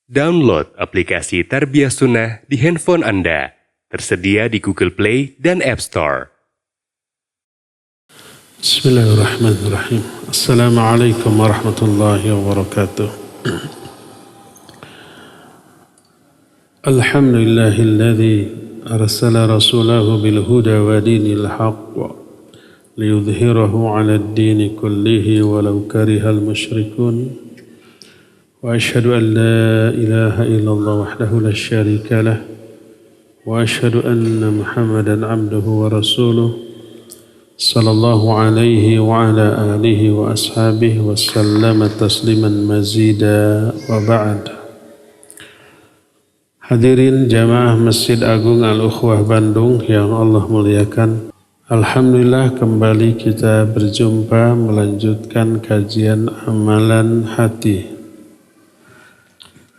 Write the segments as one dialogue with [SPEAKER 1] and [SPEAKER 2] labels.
[SPEAKER 1] Download aplikasi Tarbiyah Sunnah di handphone Anda. Tersedia di Google Play dan App Store.
[SPEAKER 2] Bismillahirrahmanirrahim. Assalamualaikum warahmatullahi wabarakatuh. Alhamdulillahilladzi arsala rasulahu bil huda wa dinil haqq liyudhhirahu 'ala ad-din kullihi walau karihal musyrikun. وأشهد أن لا إله إلا الله وحده لا شريك له وأشهد أن محمدا عبده ورسوله صلى الله عليه وعلى آله وأصحابه وسلم تسليما مزيدا وبعد. Hadirin jamaah Masjid Agung Al-Ukhwah Bandung yang Allah muliakan, alhamdulillah kembali kita berjumpa melanjutkan kajian amalan hati.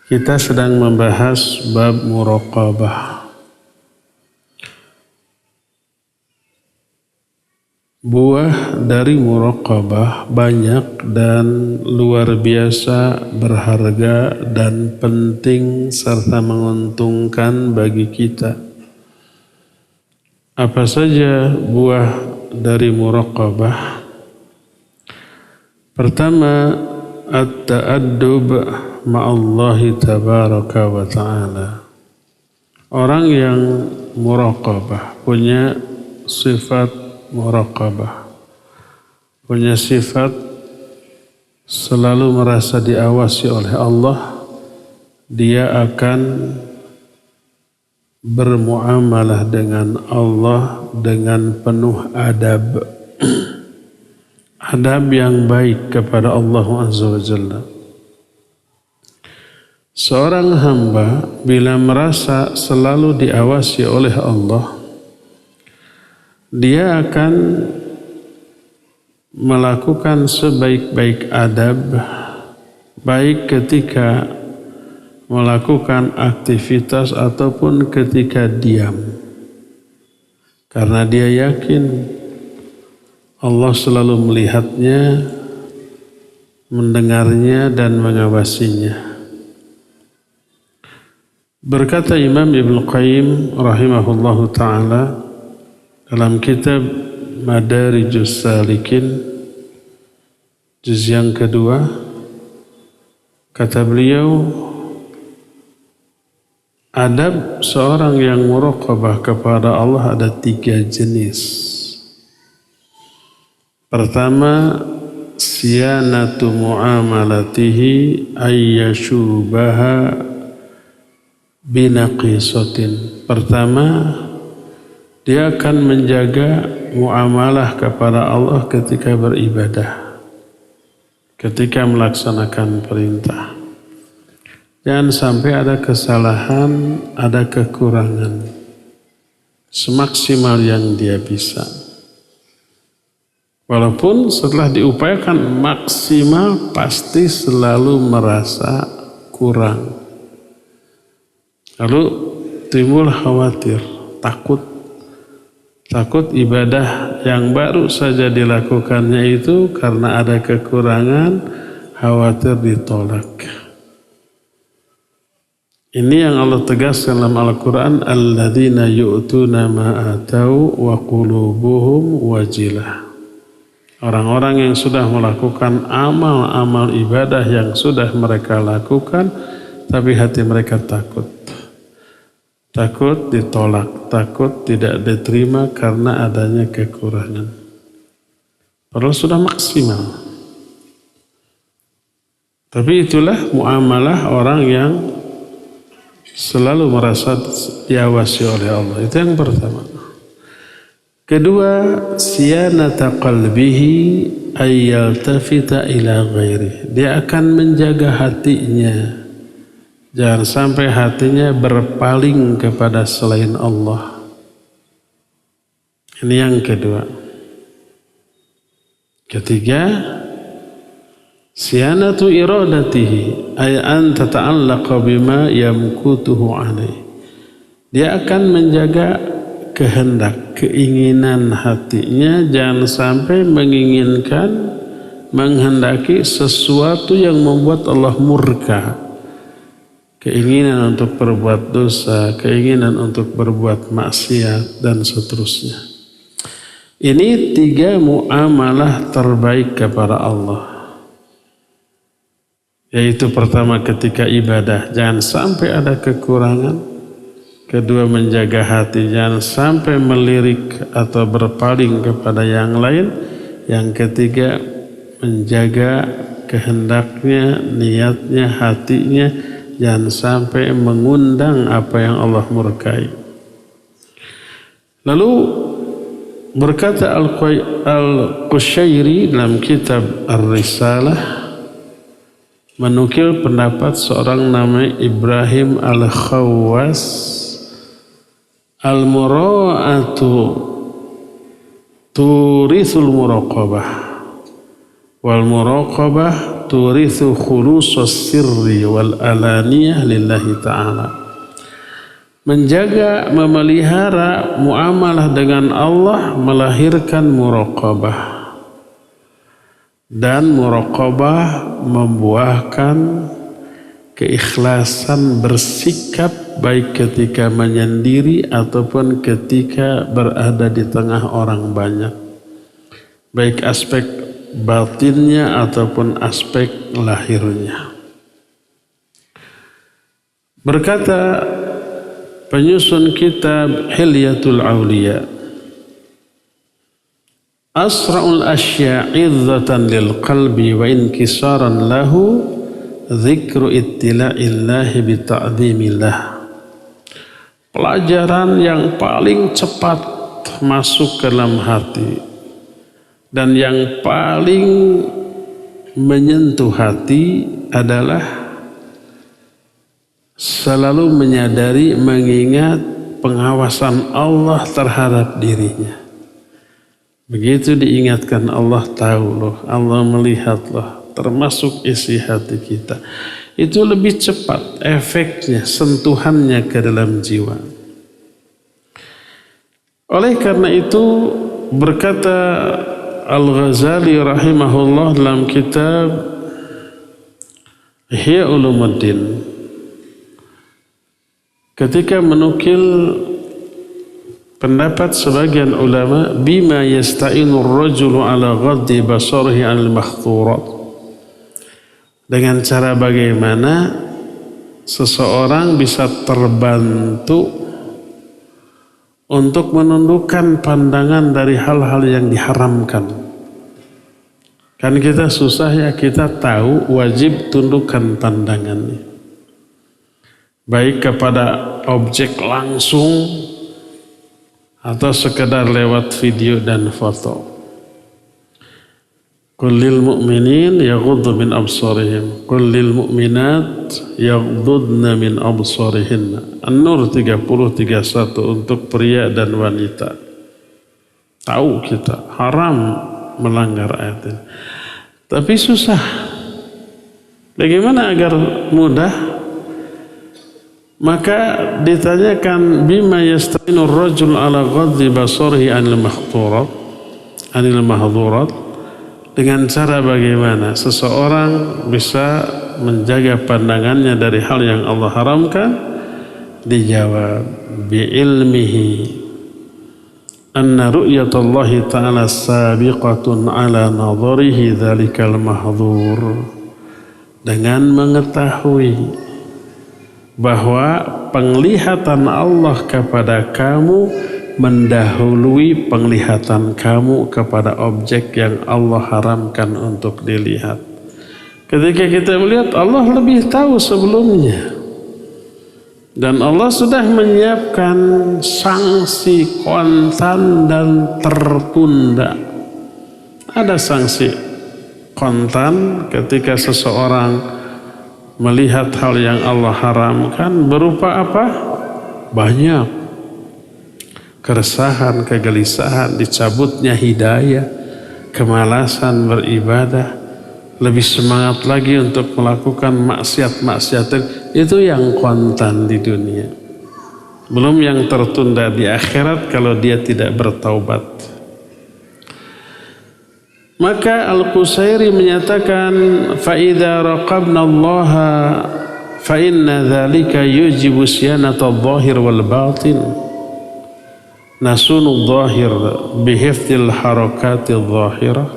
[SPEAKER 2] Kita sedang membahas bab muraqabah. Buah dari muraqabah banyak dan luar biasa berharga dan penting serta menguntungkan bagi kita. Apa saja buah dari muraqabah? Pertama, at-ta'addub ma'allahi tabaraka wa ta'ala. Orang yang muraqabah punya sifat muraqabah, punya sifat selalu merasa diawasi oleh Allah, dia akan bermuamalah dengan Allah dengan penuh adab. Adab yang baik kepada Allah Azza wa Jalla. Seorang hamba bila merasa selalu diawasi oleh Allah, dia akan melakukan sebaik-baik adab, baik ketika melakukan aktivitas ataupun ketika diam. Karena dia yakin Allah selalu melihatnya, mendengarnya dan mengawasinya. Berkata Imam Ibnu Qayyim rahimahullahu ta'ala dalam kitab Madarijus Salikin juz yang kedua, kata beliau, adab seorang yang muraqabah kepada Allah ada 3 jenis. Pertama, siyanatu muamalatihi ayyashubaha binaqisatin. Pertama, dia akan menjaga muamalah kepada Allah ketika beribadah, ketika melaksanakan perintah. Jangan sampai ada kesalahan, ada kekurangan, semaksimal yang dia bisa. Walaupun setelah diupayakan maksimal, pasti selalu merasa kurang. Lalu timbul khawatir, takut ibadah yang baru saja dilakukannya itu karena ada kekurangan, khawatir ditolak. Ini yang Allah tegaskan dalam Al-Quran, alladzina yu'tuna ma atau wa qulubuhum wajilah. Orang-orang yang sudah melakukan amal-amal ibadah yang sudah mereka lakukan, tapi hati mereka takut. Takut ditolak, takut tidak diterima karena adanya kekurangan. Padahal sudah maksimal. Tapi itulah muamalah orang yang selalu merasa diawasi oleh Allah. Itu yang pertama. Kedua, siyanata qalbihi ayyaltafita ila ghairi. Dia akan menjaga hatinya. Jangan sampai hatinya berpaling kepada selain Allah. Ini yang kedua. Ketiga, siyanatu iradatihi ay an tata'allaqa bima yamkutuhu alaih. Dia akan menjaga kehendak, keinginan hatinya, jangan sampai menginginkan, menghendaki sesuatu yang membuat Allah murka. keinginan untuk berbuat dosa, keinginan untuk berbuat maksiat, dan seterusnya. Ini 3 muamalah terbaik kepada Allah. Yaitu pertama ketika ibadah, jangan sampai ada kekurangan. Kedua, menjaga hati, jangan sampai melirik atau berpaling kepada yang lain. Yang ketiga, menjaga kehendaknya, niatnya, hatinya, jangan sampai mengundang apa yang Allah murkai. Lalu berkata Al-Qushairi dalam kitab Ar-Risalah, menukil pendapat seorang namanya Ibrahim Al-Khawwas, al-mura'atu turithul muraqabah wal muraqabah turithu khulusus sirri wal alaniyah lillahi ta'ala. Menjaga, memelihara muamalah dengan Allah melahirkan muraqabah. Dan muraqabah membuahkan keikhlasan bersikap baik ketika menyendiri ataupun ketika berada di tengah orang banyak. Baik aspek batinnya ataupun aspek lahirnya. Berkata penyusun kitab Hilyatul Awliya, asra'ul asya' izzatan lil qalbi wa inkisaran lahu dzikru ittila'illahi bita'zimillah. Pelajaran yang paling cepat masuk ke dalam hati dan yang paling menyentuh hati adalah selalu menyadari, mengingat pengawasan Allah terhadap dirinya. Begitu diingatkan, Allah tahu loh, Allah melihat loh, termasuk isi hati kita. Itu lebih cepat efeknya, sentuhannya ke dalam jiwa. Oleh karena itu berkata Al-Ghazali rahimahullah dalam kitab Ihya Ulumuddin, ketika menukil pendapat sebagian ulama, bima yasta'inu ar-rajulu ala ghaddi basarihi 'anil makhturat, dengan cara bagaimana seseorang bisa terbantu untuk menundukkan pandangan dari hal-hal yang diharamkan. Kan kita susah ya, kita tahu wajib tundukkan pandangannya, baik kepada objek langsung atau sekedar lewat video dan foto. Kullil mu'minin yaghuddu min absarihim, kullil mu'minat yaghuddna min absarihinna. An-Nur 30:31 untuk pria dan wanita. Tahu kita haram melanggar ayat ini, tapi susah. Bagaimana agar mudah? Maka ditanyakan, bima yasta'inu ar-rajul ala ghaddi basarihi 'anil mahdhurat, dengan cara bagaimana seseorang bisa menjaga pandangannya dari hal yang Allah haramkan? Dijawab, bi'ilmihi anna ru'yatallahi ta'ala sabiqatun ala nadharihi dhalikal mahdhur, dengan mengetahui bahwa penglihatan Allah kepada kamu mendahului penglihatan kamu kepada objek yang Allah haramkan untuk dilihat. Ketika kita melihat, Allah lebih tahu sebelumnya, dan Allah sudah menyiapkan sanksi kontan dan tertunda. Ada sanksi kontan ketika seseorang melihat hal yang Allah haramkan, berupa apa? Banyak keresahan, kegelisahan, dicabutnya hidayah, kemalasan beribadah, lebih semangat lagi untuk melakukan maksiat-maksiat. Itu yang kontan di dunia, belum yang tertunda di akhirat kalau dia tidak bertaubat. Maka Al-Qusairi menyatakan, فَإِذَا رَقَبْنَا اللَّهَ fa inna dzalika yujibu siyanata adh-dhahir wal batin. Nasunu adh-dhahir bihifdzil harakati adh-dhahirah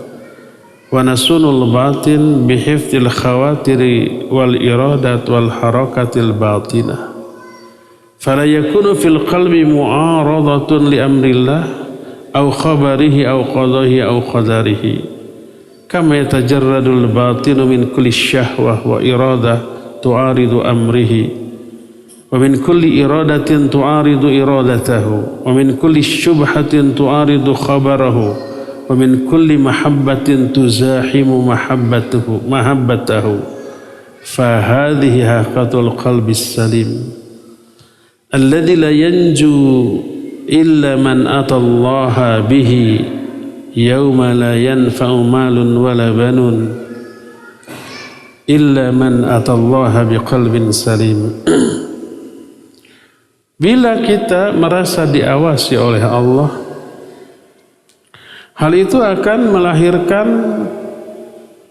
[SPEAKER 2] wa nasunu al-batin bihifdzil khawatiri wal iradat wal harakatil batinah. Fala yakunu fil qalbi mu'aradatun li amrillah aw khabarihi aw qadahi aw qadarihi kama yatajarradul batinu min kulli syahwah wa iradah tu'aridu amrihi wa min kulli iradatin tu'aridu iradatahu wa min kulli syubhatin tu'aridu khabarahu wa min kulli mahabbatin tuzahimu mahabbatahu fa hadhihi haqatul qalbis salim alladhi la yanju illa man atallaha bihi yawma la yanfa'u malun wala banun illa man atallaha biqalbin salim. Bila kita merasa diawasi oleh Allah, hal itu akan melahirkan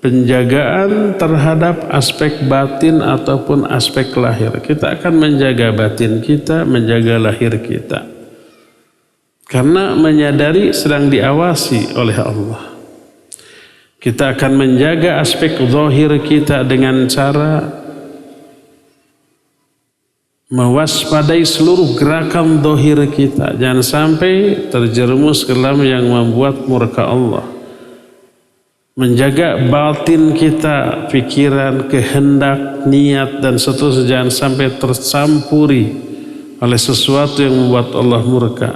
[SPEAKER 2] penjagaan terhadap aspek batin ataupun aspek lahir. Kita akan menjaga batin kita, menjaga lahir kita. Karena menyadari sedang diawasi oleh Allah. Kita akan menjaga aspek zahir kita dengan cara mewaspadai seluruh gerakan zahir kita. Jangan sampai terjerumus ke dalam yang membuat murka Allah. Menjaga batin kita, pikiran, kehendak, niat, dan seterusnya jangan sampai tercampuri oleh sesuatu yang membuat Allah murka.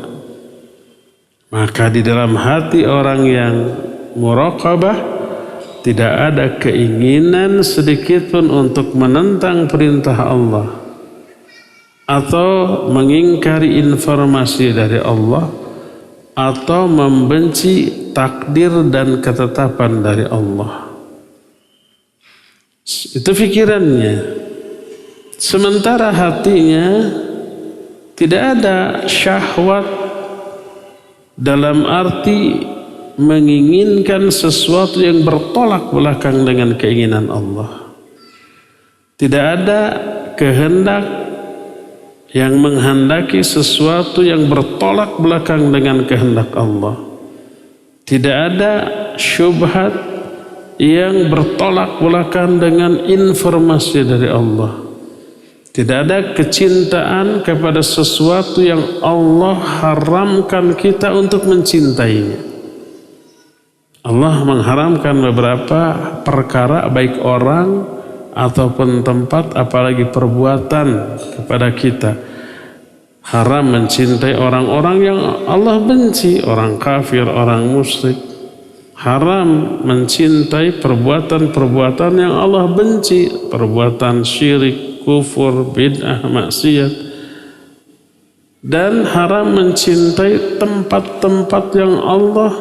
[SPEAKER 2] Maka di dalam hati orang yang muraqabah tidak ada keinginan sedikit pun untuk menentang perintah Allah atau mengingkari informasi dari Allah atau membenci takdir dan ketetapan dari Allah. Itu pikirannya. Sementara hatinya tidak ada syahwat dalam arti menginginkan sesuatu yang bertolak belakang dengan keinginan Allah. Tidak ada kehendak yang menghendaki sesuatu yang bertolak belakang dengan kehendak Allah. Tidak ada syubhat yang bertolak belakang dengan informasi dari Allah. Tidak ada kecintaan kepada sesuatu yang Allah haramkan kita untuk mencintainya. Allah mengharamkan beberapa perkara baik orang ataupun tempat, apalagi perbuatan kepada kita. Haram mencintai orang-orang yang Allah benci, orang kafir, orang musyrik. Haram mencintai perbuatan-perbuatan yang Allah benci, perbuatan syirik, kufur, bid'ah, maksiat. Dan haram mencintai tempat-tempat yang Allah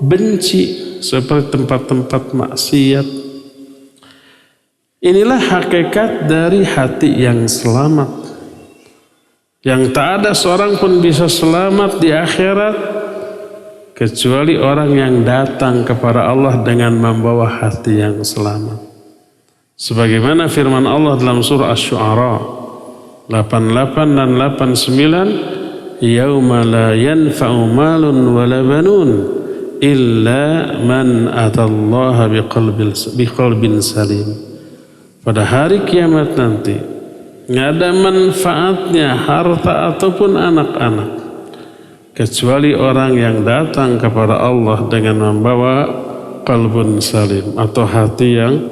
[SPEAKER 2] benci, seperti tempat-tempat maksiat. Inilah hakikat dari hati yang selamat, yang tak ada seorang pun bisa selamat di akhirat kecuali orang yang datang kepada Allah dengan membawa hati yang selamat. Sebagaimana firman Allah dalam surah Asy-Syu'ara 88 dan 89, yauma la yanfa'u malun wala banun illa man atallaha biqalbin salim. Pada hari kiamat nanti nggak ada manfaatnya harta ataupun anak-anak kecuali orang yang datang kepada Allah dengan membawa qalbun salim atau hati yang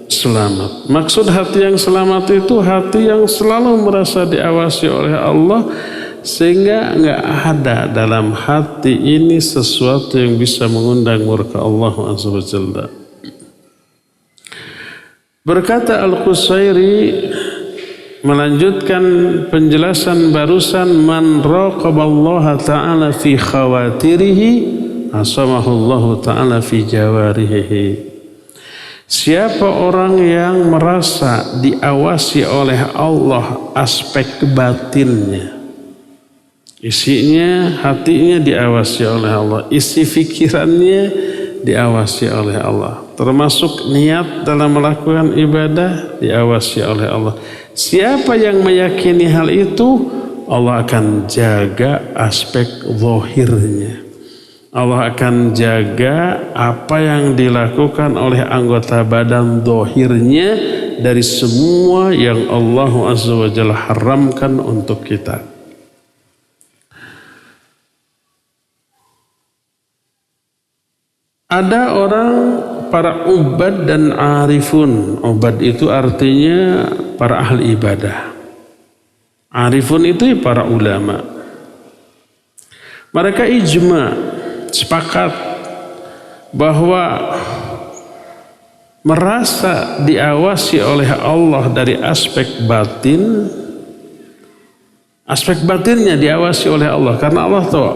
[SPEAKER 2] selamat. Maksud hati yang selamat itu hati yang selalu merasa diawasi oleh Allah, sehingga nggak ada dalam hati ini sesuatu yang bisa mengundang murka Allah Azza wa Jalla. Berkata Al-Qusairi melanjutkan penjelasan barusan, man raqaballaha ta'ala fi khawatirihi asamahullahu ta'ala fi jawarihi. Siapa orang yang merasa diawasi oleh Allah aspek batinnya, isinya, hatinya diawasi oleh Allah, isi fikirannya diawasi oleh Allah, termasuk niat dalam melakukan ibadah diawasi oleh Allah. Siapa yang meyakini hal itu, Allah akan jaga aspek zahirnya. Allah akan jaga apa yang dilakukan oleh anggota badan zahirnya dari semua yang Allah Azza wa Jalla haramkan untuk kita. Ada orang, para ubad dan arifun. Ubad itu artinya para ahli ibadah. Arifun itu para ulama. Mereka ijma, sepakat bahwa merasa diawasi oleh Allah dari aspek batin. Aspek batinnya diawasi oleh Allah karena Allah tahu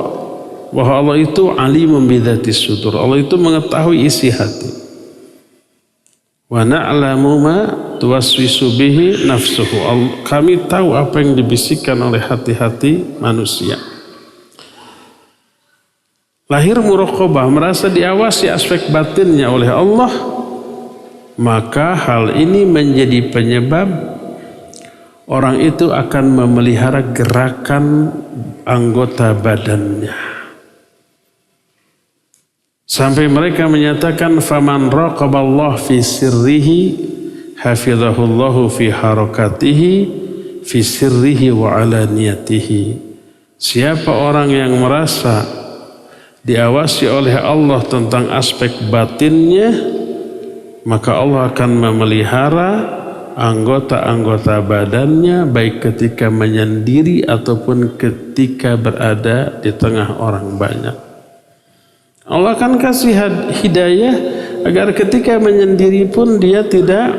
[SPEAKER 2] bahwa Allah itu alimun bidzatis sudur. Allah itu mengetahui isi hati. Wa na'lamu ma tuwaswisu bihi nafsuhu. Kami tahu apa yang dibisikkan oleh hati-hati manusia. Lahir muraqabah, merasa diawasi aspek batinnya oleh Allah, maka hal ini menjadi penyebab orang itu akan memelihara gerakan anggota badannya. Sampai mereka menyatakan faman raqaballah fi sirrihi hafizahullahu fi harakatihi fi sirrihi wa alaniyatihi. Siapa orang yang merasa diawasi oleh Allah tentang aspek batinnya, maka Allah akan memelihara anggota-anggota badannya baik ketika menyendiri ataupun ketika berada di tengah orang banyak. Allah akan kasih hidayah agar ketika menyendiri pun dia tidak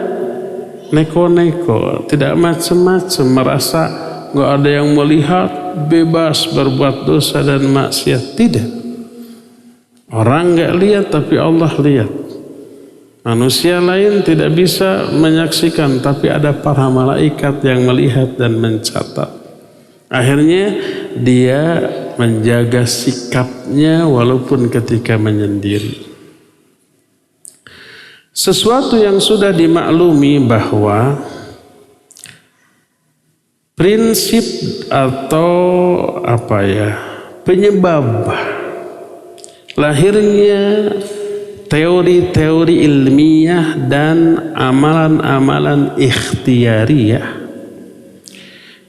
[SPEAKER 2] neko-neko, tidak macam-macam, merasa nggak ada yang melihat, bebas berbuat dosa dan maksiat. Tidak. Orang nggak lihat tapi Allah lihat. Manusia lain tidak bisa menyaksikan tapi ada para malaikat yang melihat dan mencatat. Akhirnya dia menjaga sikapnya walaupun ketika menyendiri. Sesuatu yang sudah dimaklumi bahwa prinsip atau penyebab lahirnya teori-teori ilmiah dan amalan-amalan ikhtiyariyah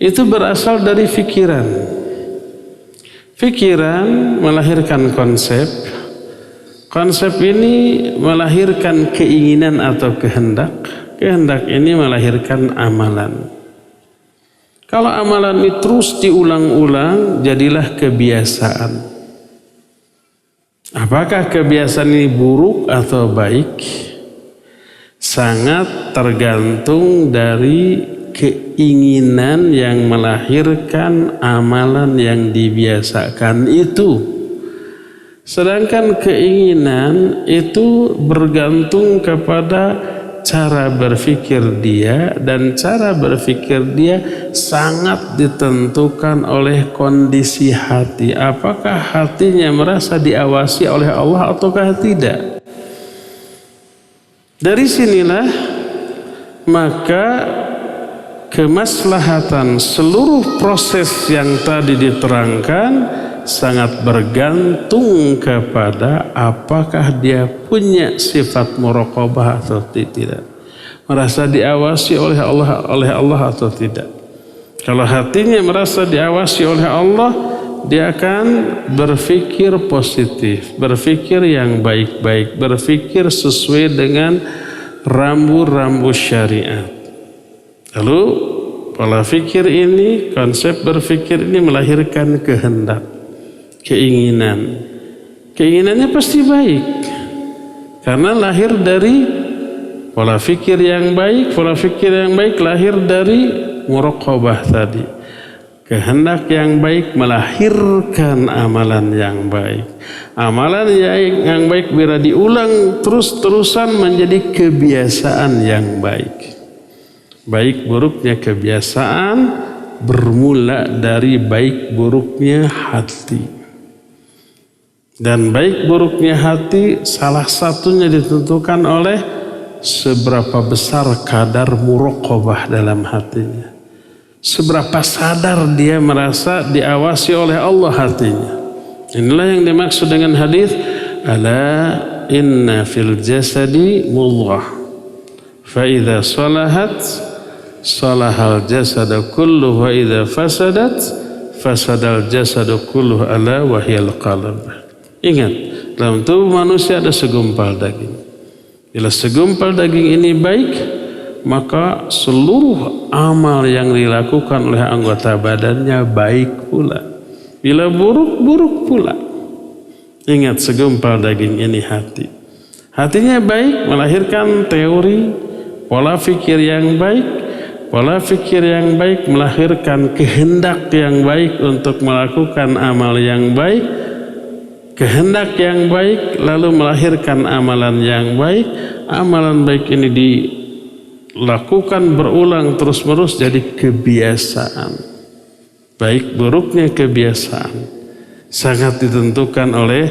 [SPEAKER 2] itu berasal dari pikiran. Pikiran melahirkan konsep. Konsep ini melahirkan keinginan atau kehendak. Kehendak ini melahirkan amalan. Kalau amalan ini terus diulang-ulang, jadilah kebiasaan. Apakah kebiasaan ini buruk atau baik? Sangat tergantung dari keinginan yang melahirkan amalan yang dibiasakan itu. Sedangkan keinginan itu bergantung kepada cara berpikir dia, dan cara berpikir dia sangat ditentukan oleh kondisi hati. Apakah hatinya merasa diawasi oleh Allah ataukah tidak? Dari sinilah maka kemaslahatan seluruh proses yang tadi diterangkan sangat bergantung kepada apakah dia punya sifat muraqabah atau tidak, merasa diawasi oleh Allah atau tidak. Kalau hatinya merasa diawasi oleh Allah, dia akan berpikir positif, berpikir yang baik-baik, berpikir sesuai dengan rambu-rambu syariat. Lalu pola pikir ini, konsep berpikir ini melahirkan kehendak, keinginan. Keinginannya pasti baik karena lahir dari pola pikir yang baik. Pola pikir yang baik lahir dari muraqabah tadi. Kehendak yang baik melahirkan amalan yang baik. Amalan yang baik bila diulang terus-terusan menjadi kebiasaan yang baik. Baik buruknya kebiasaan bermula dari baik buruknya hati. Dan baik buruknya hati salah satunya ditentukan oleh seberapa besar kadar muraqabah dalam hatinya. seberapa sadar dia merasa diawasi oleh Allah hatinya. Inilah yang dimaksud dengan hadis, ala inna fil jasadi mudghah fa idza salahat salahal jasadu kulluhu wa idza fasadat fasadal jasadu kulluhu ala wahyal qalb. Ingat, dalam tubuh manusia ada segumpal daging. Bila segumpal daging ini baik, maka seluruh amal yang dilakukan oleh anggota badannya baik pula. Bila buruk, buruk pula. Ingat, segumpal daging ini hati. Hatinya baik, melahirkan teori, pola fikir yang baik. Pola fikir yang baik melahirkan kehendak yang baik untuk melakukan amal yang baik. Kehendak yang baik lalu melahirkan amalan yang baik. Amalan baik ini dilakukan berulang terus-menerus jadi kebiasaan. Baik buruknya kebiasaan sangat ditentukan oleh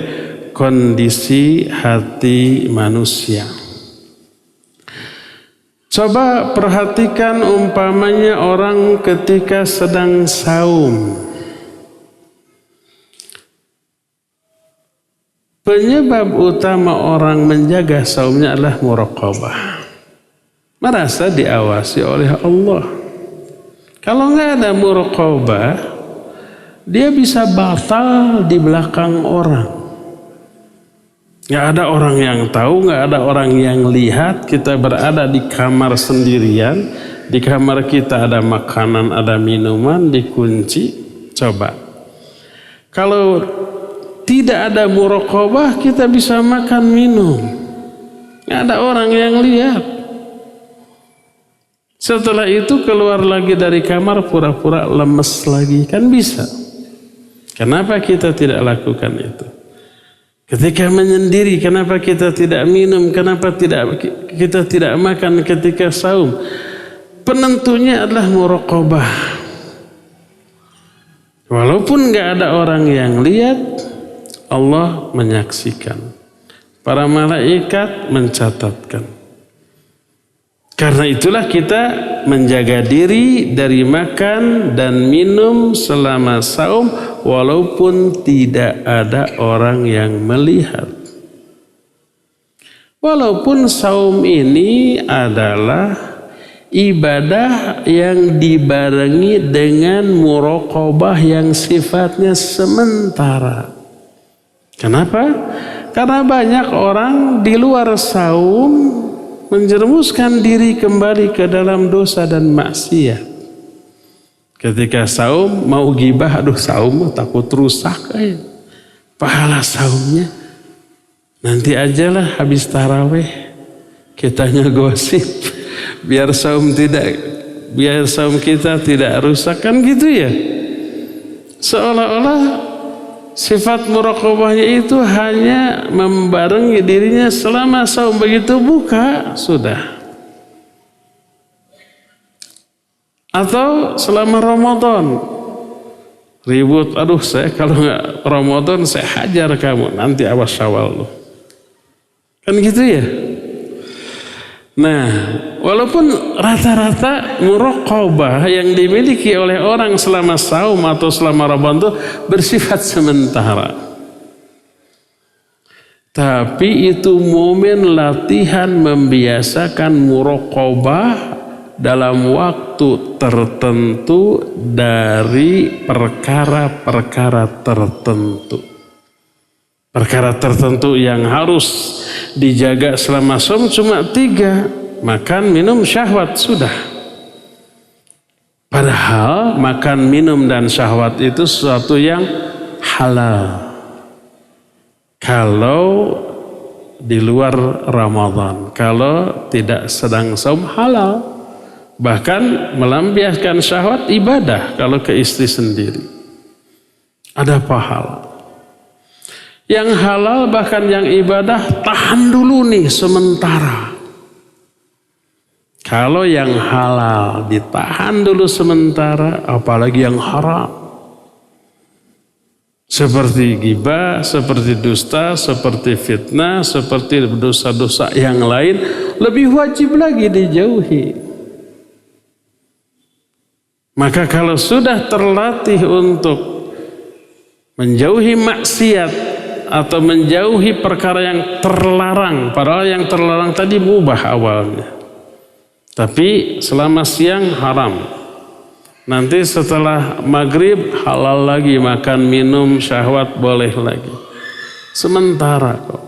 [SPEAKER 2] kondisi hati manusia. Coba perhatikan umpamanya orang ketika sedang saum. Penyebab utama orang menjaga saumnya adalah muraqabah. Merasa diawasi oleh Allah. Kalau nggak ada muraqabah, dia bisa batal di belakang orang. Nggak ada orang yang tahu, nggak ada orang yang lihat. Kita berada di kamar sendirian. Di kamar kita ada makanan, ada minuman, dikunci. Coba. Kalau tidak ada muraqabah, kita bisa makan minum. Nggak ada orang yang lihat. Setelah itu keluar lagi dari kamar pura-pura lemes lagi. Kan bisa. Kenapa kita tidak lakukan itu? Ketika menyendiri, kenapa kita tidak minum? Kenapa kita tidak makan ketika saum? Penentunya adalah muraqabah. Walaupun nggak ada orang yang lihat, Allah menyaksikan. Para malaikat mencatatkan. Karena itulah kita menjaga diri dari makan dan minum selama saum walaupun tidak ada orang yang melihat. Walaupun saum ini adalah ibadah yang dibarengi dengan muraqabah yang sifatnya sementara. Kenapa? Karena banyak orang di luar saum menjerumuskan diri kembali ke dalam dosa dan maksiat. Ketika saum mau gibah, aduh saum takut rusak pahala saumnya. Nanti ajalah habis tarawih kitanya gosip biar saum kita tidak rusak, kan gitu ya. Seolah-olah sifat muraqabahnya itu hanya membarengi dirinya selama saum, begitu buka sudah. Atau selama Ramadan ribut, aduh saya kalau nggak Ramadan saya hajar kamu, nanti awas Syawal loh. Kan gitu ya. Nah, walaupun rata-rata muraqabah yang dimiliki oleh orang selama saum atau selama Ramadan itu bersifat sementara. Tapi itu momen latihan membiasakan muraqabah dalam waktu tertentu dari perkara-perkara tertentu. Perkara tertentu yang harus dijaga selama saum cuma 3. Makan, minum, syahwat, sudah. Padahal makan, minum, dan syahwat itu sesuatu yang halal. Kalau di luar Ramadan, kalau tidak sedang saum halal. Bahkan melampiaskan syahwat ibadah kalau ke istri sendiri. Ada pahala. Yang halal bahkan yang ibadah tahan dulu nih sementara. Kalau yang halal ditahan dulu sementara, apalagi yang haram. Seperti ghibah, seperti dusta, seperti fitnah, seperti dosa-dosa yang lain, lebih wajib lagi dijauhi. Maka kalau sudah terlatih untuk menjauhi maksiat atau menjauhi perkara yang terlarang, padahal yang terlarang tadi mubah awalnya, tapi selama siang haram, nanti setelah maghrib halal lagi, makan minum syahwat boleh lagi. Sementara kok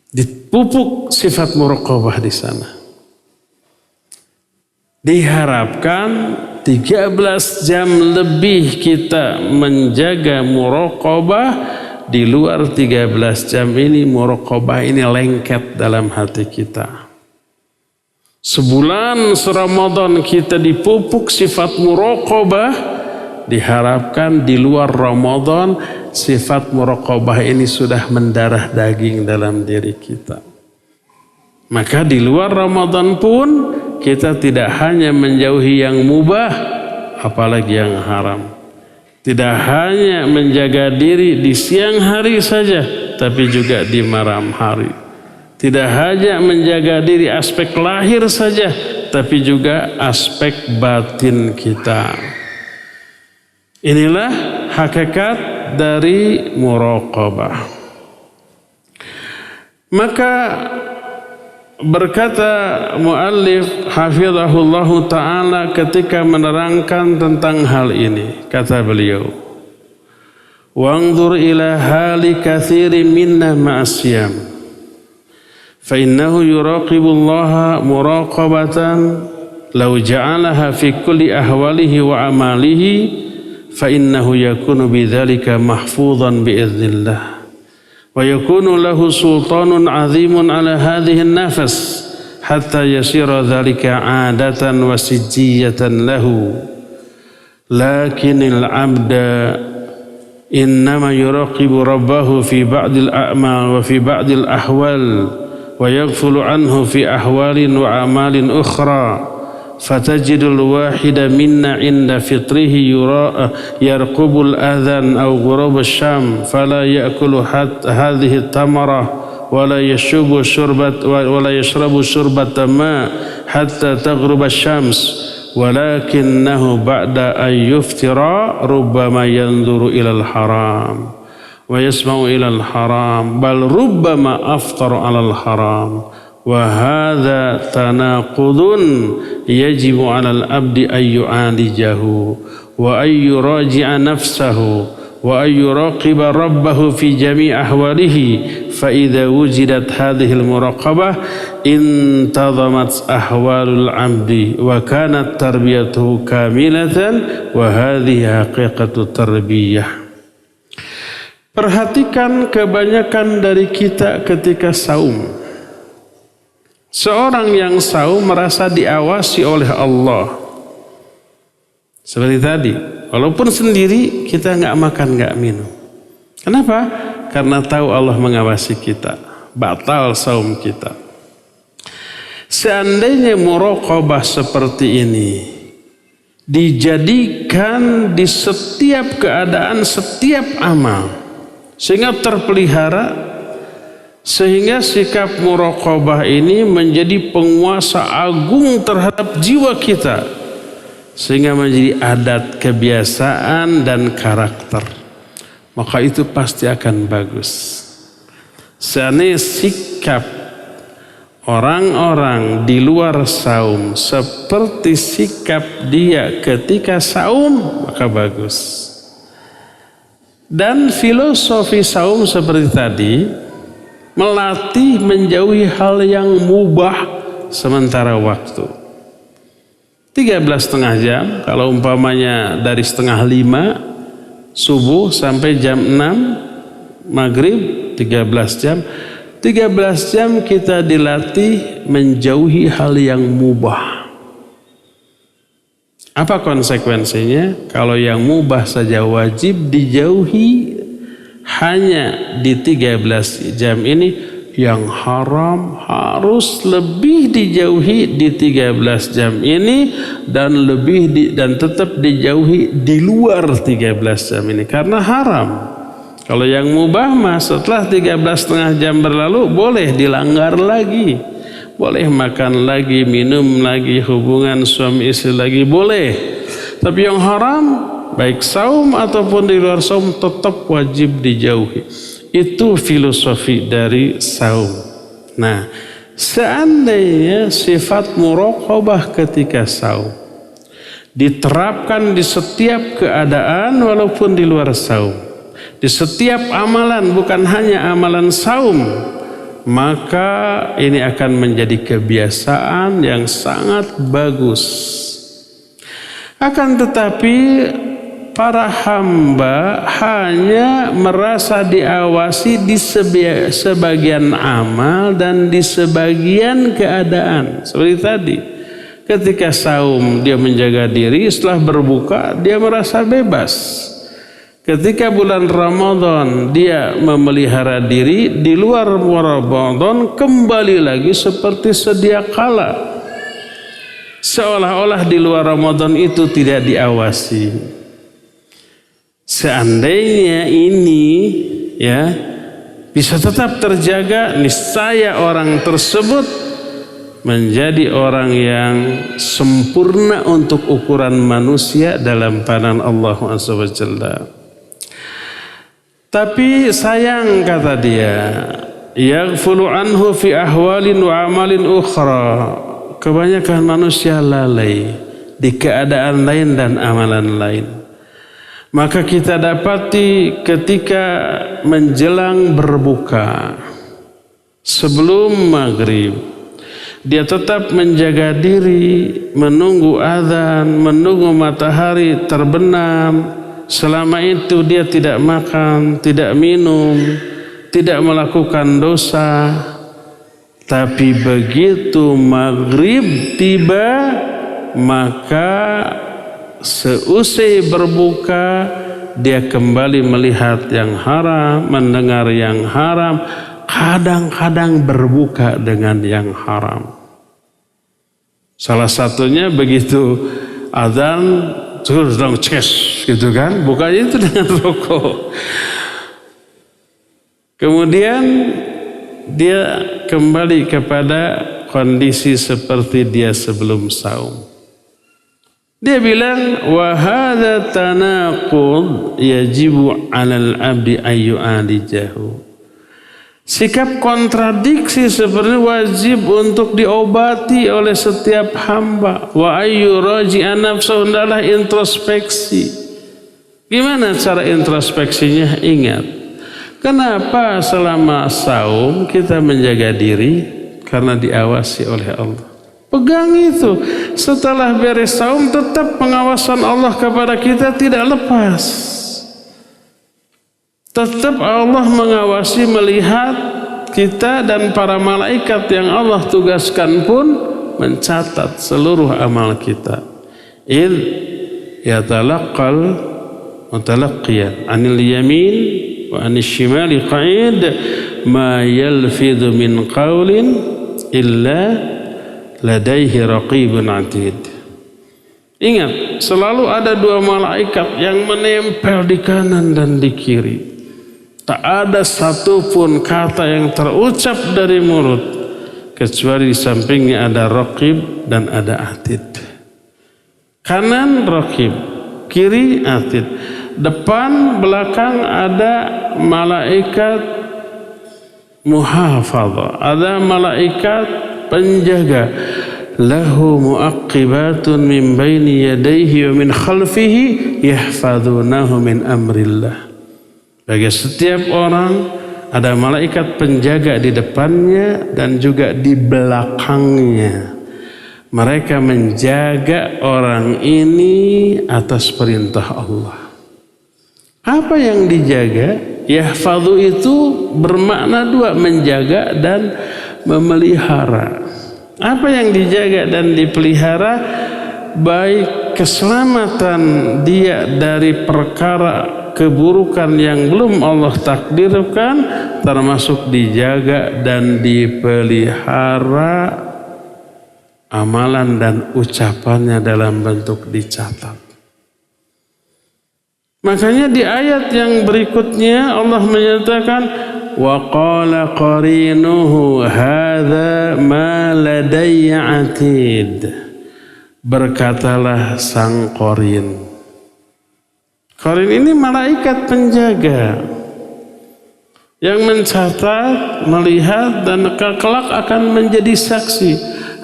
[SPEAKER 2] dipupuk sifat muraqabah di sana. Diharapkan 13 jam lebih kita menjaga muraqabah. Di luar 13 jam ini muraqabah ini lengket dalam hati kita. Sebulan Ramadan kita dipupuk sifat muraqabah. Diharapkan di luar Ramadan sifat muraqabah ini sudah mendarah daging dalam diri kita. Maka di luar Ramadan pun kita tidak hanya menjauhi yang mubah, apalagi yang haram. Tidak hanya menjaga diri di siang hari saja, tapi juga di malam hari. Tidak hanya menjaga diri aspek lahir saja, tapi juga aspek batin kita. Inilah hakikat dari muraqabah. Maka berkata muallif hafizahullahu ta'ala ketika menerangkan tentang hal ini, kata beliau, "Wanzur ila hali katsirin minna ma'asiyam fa innahu yuraqibullaha muraqabatan law ja'alaha fi kulli ahwalihi wa amalihi fa innahu yakunu bidzalika mahfuzan bi'iznillah. ويكون له سلطان عظيم على هذه النفس حتى يصير ذلك عادة وسجية له لكن العبد إنما يراقب ربه في بعض الأعمال وفي بعض الأحوال ويغفل عنه في أحوال وأعمال أخرى فتجد الواحد منا عند فطره يرقب الأذان أو غروب الشام فلا يأكل هذه التمرة ولا يشرب شربة ماء حتى تغرب الشمس ولكنه بعد أن يفطر ربما ينظر إلى الحرام ويسمع إلى الحرام بل ربما أفطر على الحرام وهذا تناقض يجب على العبد أن يعالجه وأن يراجع نفسه وأن يراقب ربه في جميع أحواله فإذا وجدت هذه المراقبة انتظمت أحوال العبد وكانت تربيته كاملة وهذه حقيقة التربية. Perhatikan kebanyakan dari kita ketika saum. Seorang yang saum merasa diawasi oleh Allah. Seperti tadi, walaupun sendiri kita nggak makan, nggak minum. Kenapa? Karena tahu Allah mengawasi kita. Batal saum kita. Seandainya muraqabah seperti ini dijadikan di setiap keadaan, setiap amal, sehingga terpelihara, sehingga sikap muraqabah ini menjadi penguasa agung terhadap jiwa kita, sehingga menjadi adat, kebiasaan dan karakter, maka itu pasti akan bagus. Seandainya sikap orang-orang di luar saum seperti sikap dia ketika saum, maka bagus. Dan filosofi saum seperti tadi melatih menjauhi hal yang mubah sementara waktu. 13,5 jam, kalau umpamanya dari 4:30 subuh sampai jam 6 maghrib 13 jam. 13 jam kita dilatih menjauhi hal yang mubah. Apa konsekuensinya? Kalau yang mubah saja wajib dijauhi, hanya di 13 jam ini yang haram harus lebih dijauhi di 13 jam ini dan dan tetap dijauhi di luar 13 jam ini karena haram. Kalau yang mubah mah setelah 13,5 jam berlalu boleh dilanggar lagi, Boleh makan lagi, minum lagi, hubungan suami istri lagi boleh. Tapi yang haram, baik saum ataupun di luar saum, tetap wajib dijauhi. Itu filosofi dari saum. Nah, seandainya sifat muraqabah ketika saum diterapkan di setiap keadaan walaupun di luar saum, di setiap amalan, bukan hanya amalan saum, maka ini akan menjadi kebiasaan yang sangat bagus. Akan tetapi para hamba hanya merasa diawasi di sebagian amal dan di sebagian keadaan. Seperti tadi, ketika saum dia menjaga diri, setelah berbuka dia merasa bebas. Ketika bulan Ramadan dia memelihara diri, di luar Ramadan kembali lagi seperti sedia kala. Seolah-olah di luar Ramadan itu tidak diawasi. Seandainya ini ya bisa tetap terjaga, niscaya orang tersebut menjadi orang yang sempurna untuk ukuran manusia dalam pandangan Allah Azza wa Jalla. Tapi sayang, kata dia, yaghfulu anhu fi ahwalin wa amalin ukhra. Kebanyakan manusia lalai di keadaan lain dan amalan lain. Maka kita dapati ketika menjelang berbuka, sebelum maghrib, dia tetap menjaga diri, menunggu azan, menunggu matahari terbenam. Selama itu dia tidak makan, tidak minum, tidak melakukan dosa. Tapi begitu maghrib tiba, maka seusai berbuka dia kembali melihat yang haram, mendengar yang haram, kadang-kadang berbuka dengan yang haram. Salah satunya begitu azan terus dong cekes gitu kan, bukanya itu dengan rokok. Kemudian dia kembali kepada kondisi seperti dia sebelum saum. Dia bilang, wa hadza tanaqud yajibu 'alal 'abdi ayyu'alijahu. Sikap kontradiksi seperti wajib untuk diobati oleh setiap hamba. Wa ayyuraji'a nafsahu, adalah introspeksi. Gimana cara introspeksinya? Ingat, kenapa selama saum kita menjaga diri? Karena diawasi oleh Allah. Pegang itu. Setelah beres saum, tetap pengawasan Allah kepada kita tidak lepas. Tetap Allah mengawasi, melihat kita, dan para malaikat yang Allah tugaskan pun mencatat seluruh amal kita. Idh yatalaqqal mutalaqqiyan 'anil yamin wa 'anil shimali qa'id ma yalfidhu min qawlin illa ladaihi raqibun 'atid. Ingat, selalu ada dua malaikat yang menempel di kanan dan di kiri. Tak ada satupun kata yang terucap dari mulut kecuali di sampingnya ada raqib dan ada atid. Kanan raqib, kiri atid. Depan belakang ada malaikat muhafadhah, ada malaikat penjaga. Lahu muaqqibatun min baini yadayhi wa min khalfihi yahfazunahu min amrillah. Bagi setiap orang ada malaikat penjaga di depannya dan juga di belakangnya. Mereka menjaga orang ini atas perintah Allah. Apa yang dijaga? Yahfadhu itu bermakna dua, menjaga dan memelihara. Apa yang dijaga dan dipelihara? Baik keselamatan dia dari perkara keburukan yang belum Allah takdirkan, termasuk dijaga dan dipelihara amalan dan ucapannya dalam bentuk dicatat. Makanya di ayat yang berikutnya Allah menyatakan wa qala qarinuhu hadza ma ladayya atid. Berkatalah sang qarin. Qarin ini malaikat penjaga yang mencatat, melihat dan kelak akan menjadi saksi.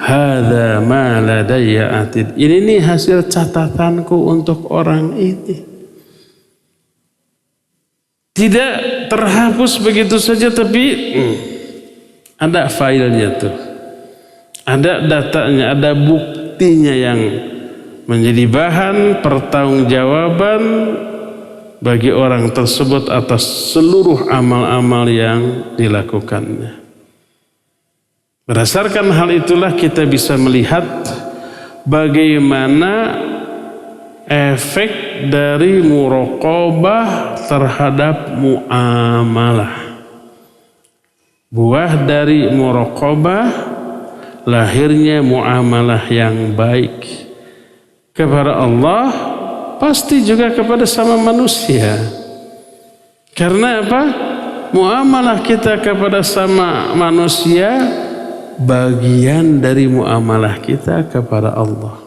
[SPEAKER 2] Hadza ma ladayya atid. Ini hasil catatanku untuk orang ini. Tidak terhapus begitu saja, tapi ada filenya tuh. Ada datanya, ada buktinya yang menjadi bahan pertanggungjawaban bagi orang tersebut atas seluruh amal-amal yang dilakukannya. Berdasarkan hal itulah kita bisa melihat bagaimana efek dari muraqabah terhadap muamalah. Buah dari muraqabah lahirnya muamalah yang baik kepada Allah, pasti juga kepada sama manusia. Karena apa? Muamalah kita kepada sama manusia bagian dari muamalah kita kepada Allah.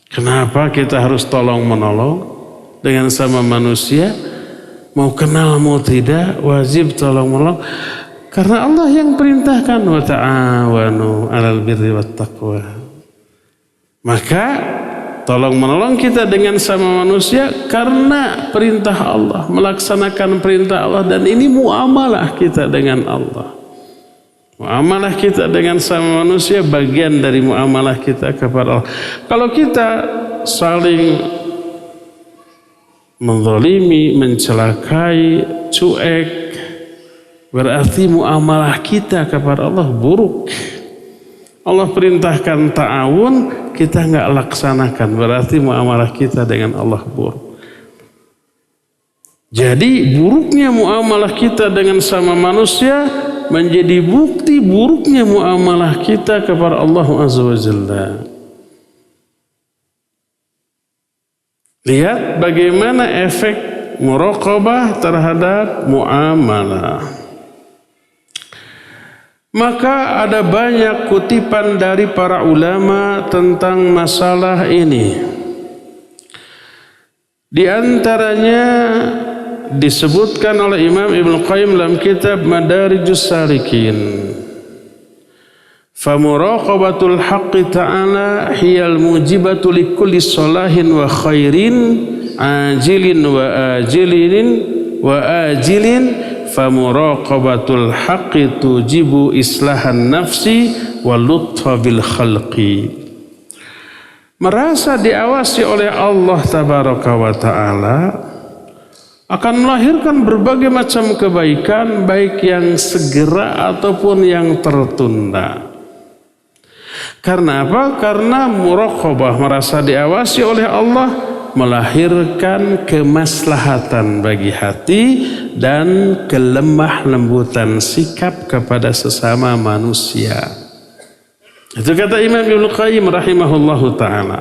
[SPEAKER 2] Kenapa kita harus tolong menolong dengan sama manusia? Mau kenal mau tidak, wajib tolong menolong. Karena Allah yang perintahkan, wa ta'awanu 'alal birri wat taqwa. Maka tolong menolong kita dengan sama manusia karena perintah Allah, melaksanakan perintah Allah, dan ini muamalah kita dengan Allah. Muamalah kita dengan sama manusia bagian dari muamalah kita kepada Allah. Kalau kita saling menzalimi, mencelakai, cuek, berarti muamalah kita kepada Allah buruk. Allah perintahkan ta'awun, kita nggak laksanakan, berarti muamalah kita dengan Allah buruk. Jadi buruknya muamalah kita dengan sama manusia menjadi bukti buruknya muamalah kita kepada Allah Azza wa Jalla. Lihat bagaimana efek muraqabah terhadap muamalah. Maka ada banyak kutipan dari para ulama tentang masalah ini. Di antaranya disebutkan oleh Imam Ibnu Qayyim dalam kitab Madarijus Salikin. Famuraqabatul haqqi ta'ala hiyal mujibatu likulli salahin wa khairin ajilin wa ajilin famuraqabatul haqqi tujibu islahan nafsi wa lutfa bil khalqi. Merasa diawasi oleh Allah tabaraka wa ta'ala akan melahirkan berbagai macam kebaikan, baik yang segera ataupun yang tertunda. Karena apa? Karena muraqabah, merasa diawasi oleh Allah, melahirkan kemaslahatan bagi hati dan kelemah lembutan sikap kepada sesama manusia. Itu kata Imam Ibnu Qayyim rahimahullahu ta'ala.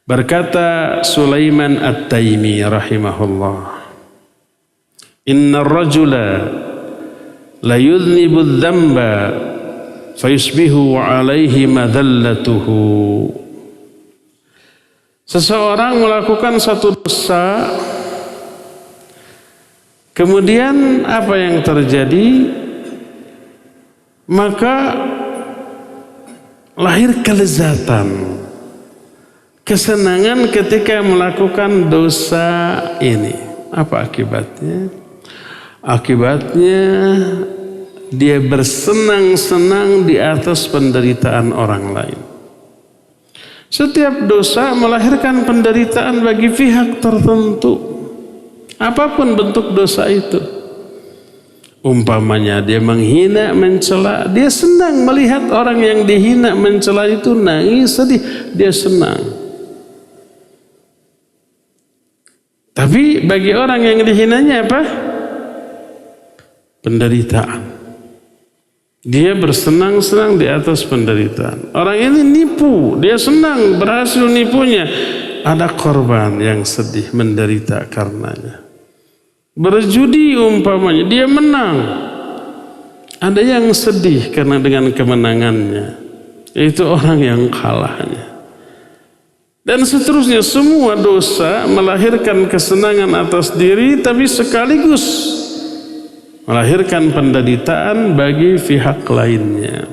[SPEAKER 2] Berkata Sulaiman At-Taimi rahimahullah, inna rajula la yudhnibu dzamba fayusbihu alaihi madallatuhu. Seseorang melakukan satu dosa, kemudian apa yang terjadi? Maka lahir kelezatan, kesenangan ketika melakukan dosa ini. Apa akibatnya? Akibatnya dia bersenang-senang di atas penderitaan orang lain. Setiap dosa melahirkan penderitaan bagi pihak tertentu, apapun bentuk dosa itu. Umpamanya dia menghina, mencela, dia senang melihat orang yang dihina, mencela itu nangis, sedih, dia senang. Tapi bagi orang yang dihinanya apa? Penderitaan. Dia bersenang-senang di atas penderitaan. Orang ini nipu, dia senang berhasil nipunya. Ada korban yang sedih, menderita karenanya. berjudi umpamanya, dia menang. Ada yang sedih karena dengan kemenangannya, itu orang yang kalahnya. Dan seterusnya, semua dosa melahirkan kesenangan atas diri, tapi sekaligus melahirkan penderitaan bagi pihak lainnya.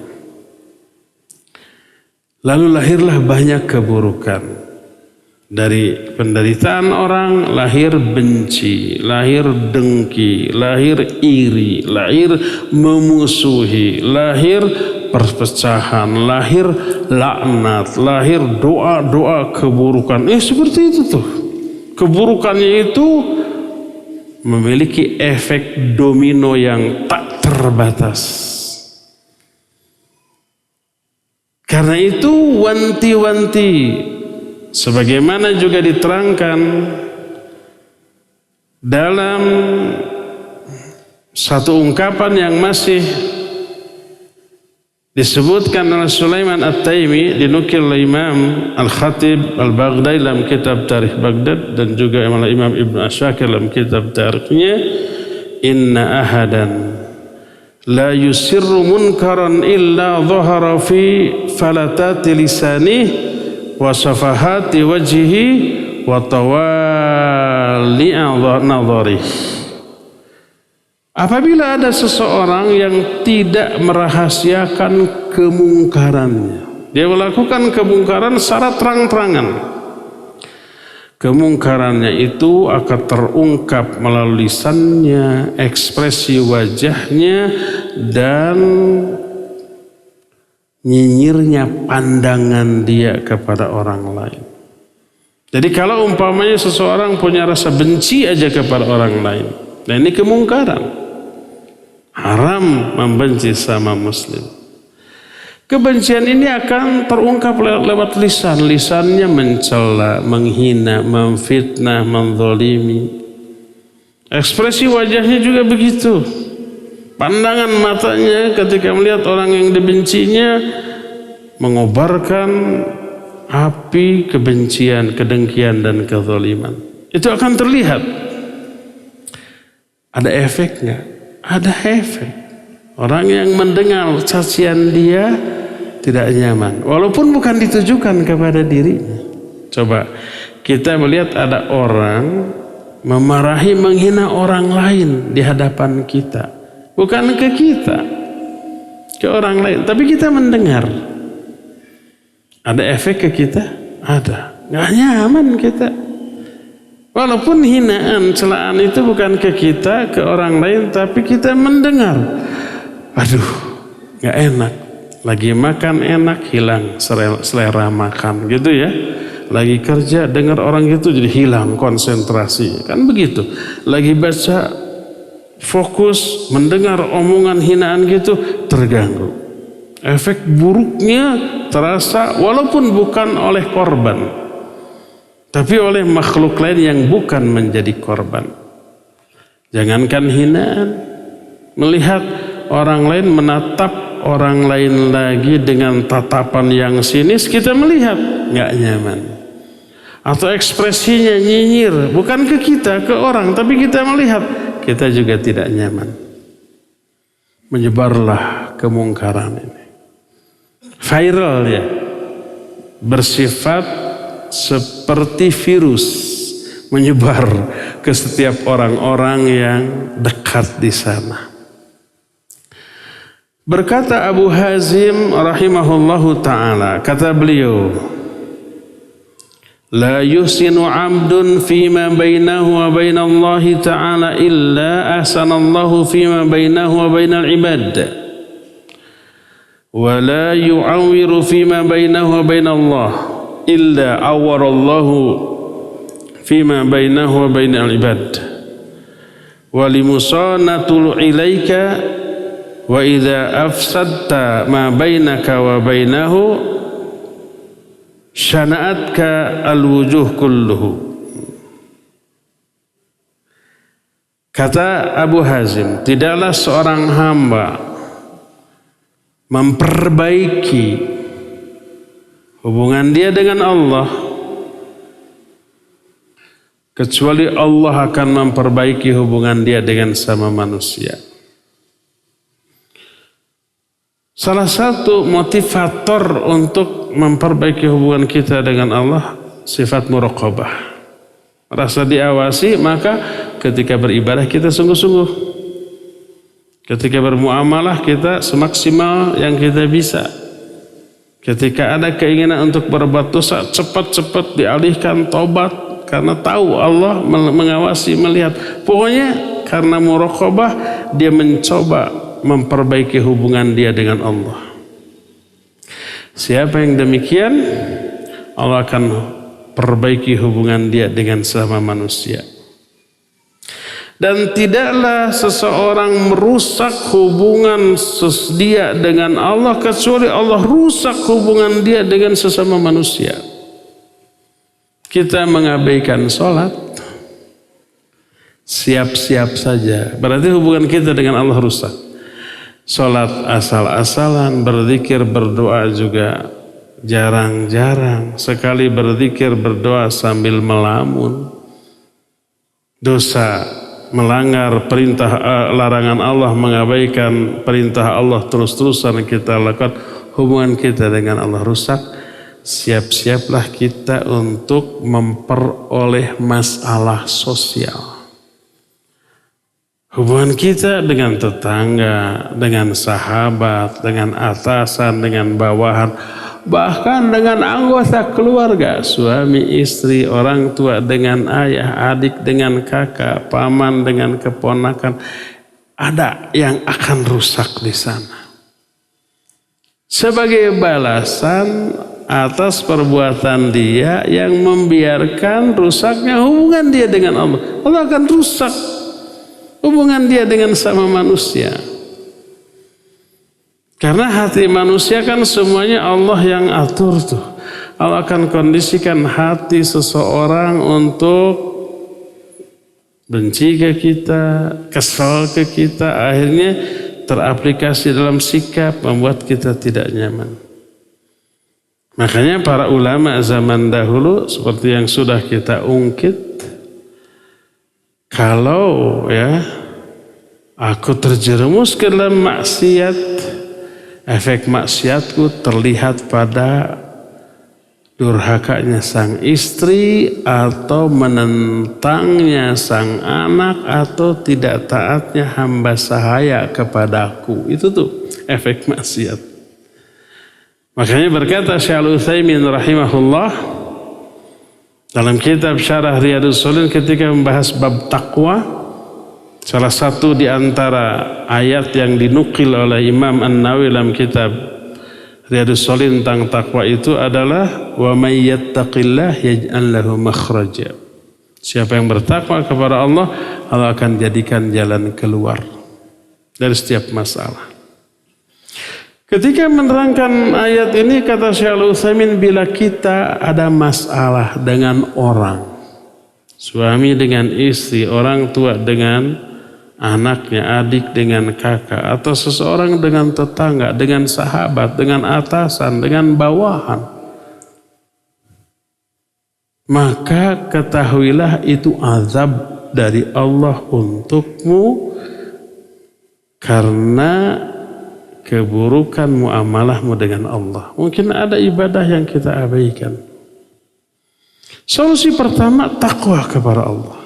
[SPEAKER 2] Lalu lahirlah banyak keburukan. Dari penderitaan orang lahir benci, lahir dengki, lahir iri, lahir memusuhi, lahir perpecahan, lahir laknat, lahir doa-doa keburukan. Seperti itu tuh. Keburukannya itu memiliki efek domino yang tak terbatas. Karena itu wanti-wanti, sebagaimana juga diterangkan dalam satu ungkapan yang masih disebutkan oleh Sulaiman At-Taimi, dinukil oleh Imam Al-Khatib Al-Baghdadi dalam kitab Tarikh Baghdad, dan juga Imam Ibn Asyakir dalam kitab Tarikhnya, inna ahadan la yusirru munkaran illa dhahara fi falatati lisanih wa safahati wajhihi wa tawali'a nadharih. Apabila ada seseorang yang tidak merahasiakan kemungkarannya, dia melakukan kemungkaran secara terang-terangan, kemungkarannya itu akan terungkap melalui lisannya, ekspresi wajahnya, dan nyinyirnya pandangan dia kepada orang lain. Jadi kalau umpamanya seseorang punya rasa benci aja kepada orang lain, nah ini kemungkaran. Haram membenci sama muslim. Kebencian ini akan terungkap lewat lisan. Lisannya mencela, menghina, memfitnah, menzalimi. Ekspresi wajahnya juga begitu. Pandangan matanya ketika melihat orang yang dibencinya mengobarkan api kebencian, kedengkian, dan kezaliman. Itu akan terlihat. Ada efeknya. Ada efek. Orang yang mendengar cacian dia tidak nyaman, walaupun bukan ditujukan kepada dirinya. Coba kita melihat ada orang memarahi, menghina orang lain di hadapan kita, bukan ke kita, ke orang lain, tapi kita mendengar. Ada efek ke kita? Ada. Nggak nyaman kita. Walaupun hinaan, celaan itu bukan ke kita, ke orang lain, tapi kita mendengar. Aduh, gak enak. Lagi makan enak, hilang selera makan, gitu ya. Lagi kerja, dengar orang gitu jadi hilang konsentrasi. Kan begitu. Lagi baca, fokus, mendengar omongan hinaan gitu, terganggu. Efek buruknya terasa walaupun bukan oleh korban, tapi oleh makhluk lain yang bukan menjadi korban. Jangankan hinaan, melihat orang lain menatap orang lain lagi dengan tatapan yang sinis, kita melihat nggak nyaman. Atau ekspresinya nyinyir, bukan ke kita, ke orang, tapi kita melihat, kita juga tidak nyaman. Menyebarlah kemungkaran ini. Viral ya, bersifat seperti virus, menyebar ke setiap orang-orang yang dekat di sana. Berkata Abu Hazim rahimahullahu ta'ala, kata beliau, la yuhsinu 'abdun fima bainahu wa bainallahi ta'ala illa ahsanallahu fima bainahu wa bainal ibad, wa la yu'awwiru fima bainahu wa bainallah illa awwarallahu fima bainahu wa bainal ibad, wa limusanatul ilaika wa idza afsadta ma bainaka wa bainahu syana'atka alwujuh kulluhu. Kata Abu Hazim, tidaklah seorang hamba memperbaiki hubungan dia dengan Allah kecuali Allah akan memperbaiki hubungan dia dengan sama manusia. Salah satu motivator untuk memperbaiki hubungan kita dengan Allah, sifat muraqabah. Rasa diawasi, maka ketika beribadah kita sungguh-sungguh. Ketika bermuamalah kita semaksimal yang kita bisa. Ketika ada keinginan untuk berbuat dosa, cepat-cepat dialihkan, tobat. Karena tahu Allah mengawasi, melihat. Pokoknya karena muraqabah, dia mencoba memperbaiki hubungan dia dengan Allah. Siapa yang demikian, Allah akan perbaiki hubungan dia dengan sama manusia. Dan tidaklah seseorang merusak hubungan dia dengan Allah kecuali Allah rusak hubungan dia dengan sesama manusia. Kita mengabaikan sholat, siap-siap saja, berarti hubungan kita dengan Allah rusak. Sholat asal-asalan, berzikir, berdoa juga jarang-jarang. Sekali berzikir, berdoa sambil melamun. Dosa, melanggar perintah larangan Allah, mengabaikan perintah Allah terus-terusan kita lakukan. Hubungan kita dengan Allah rusak. Siap-siaplah kita untuk memperoleh masalah sosial. Hubungan kita dengan tetangga, dengan sahabat, dengan atasan, dengan bawahan, bahkan dengan anggota keluarga, suami, istri, orang tua dengan ayah, adik dengan kakak, paman dengan keponakan, ada yang akan rusak di sana. Sebagai balasan atas perbuatan dia yang membiarkan rusaknya hubungan dia dengan Allah, Allah akan rusak hubungan dia dengan sama manusia. Karena hati manusia kan semuanya Allah yang atur tuh. Allah akan kondisikan hati seseorang untuk benci ke kita, kesal ke kita, akhirnya teraplikasi dalam sikap membuat kita tidak nyaman. Makanya para ulama zaman dahulu seperti yang sudah kita ungkit, kalau aku terjerumus ke dalam maksiat, efek maksiatku terlihat pada durhakanya sang istri atau menentangnya sang anak atau tidak taatnya hamba sahaya kepadaku. Itu tuh efek maksiat. Makanya berkata Syekh Al-Utsaimin rahimahullah dalam kitab Syarah Riyadhus Shalihin ketika membahas bab takwa, salah satu di antara ayat yang dinukil oleh Imam An-Nawawi dalam kitab Riyadhus Shalihin tentang takwa itu adalah wa may yattaqillah yaj'al lahu makhraja. Siapa yang bertakwa kepada Allah, Allah akan jadikan jalan keluar dari setiap masalah. Ketika menerangkan ayat ini kata Syekh Al-Utsaimin, bila kita ada masalah dengan orang, suami dengan istri, orang tua dengan anaknya, adik dengan kakak, atau seseorang dengan tetangga, dengan sahabat, dengan atasan, dengan bawahan, maka ketahuilah itu azab dari Allah untukmu karena keburukan muamalahmu dengan Allah. Mungkin ada ibadah yang kita abaikan. Solusi pertama, takwa kepada Allah.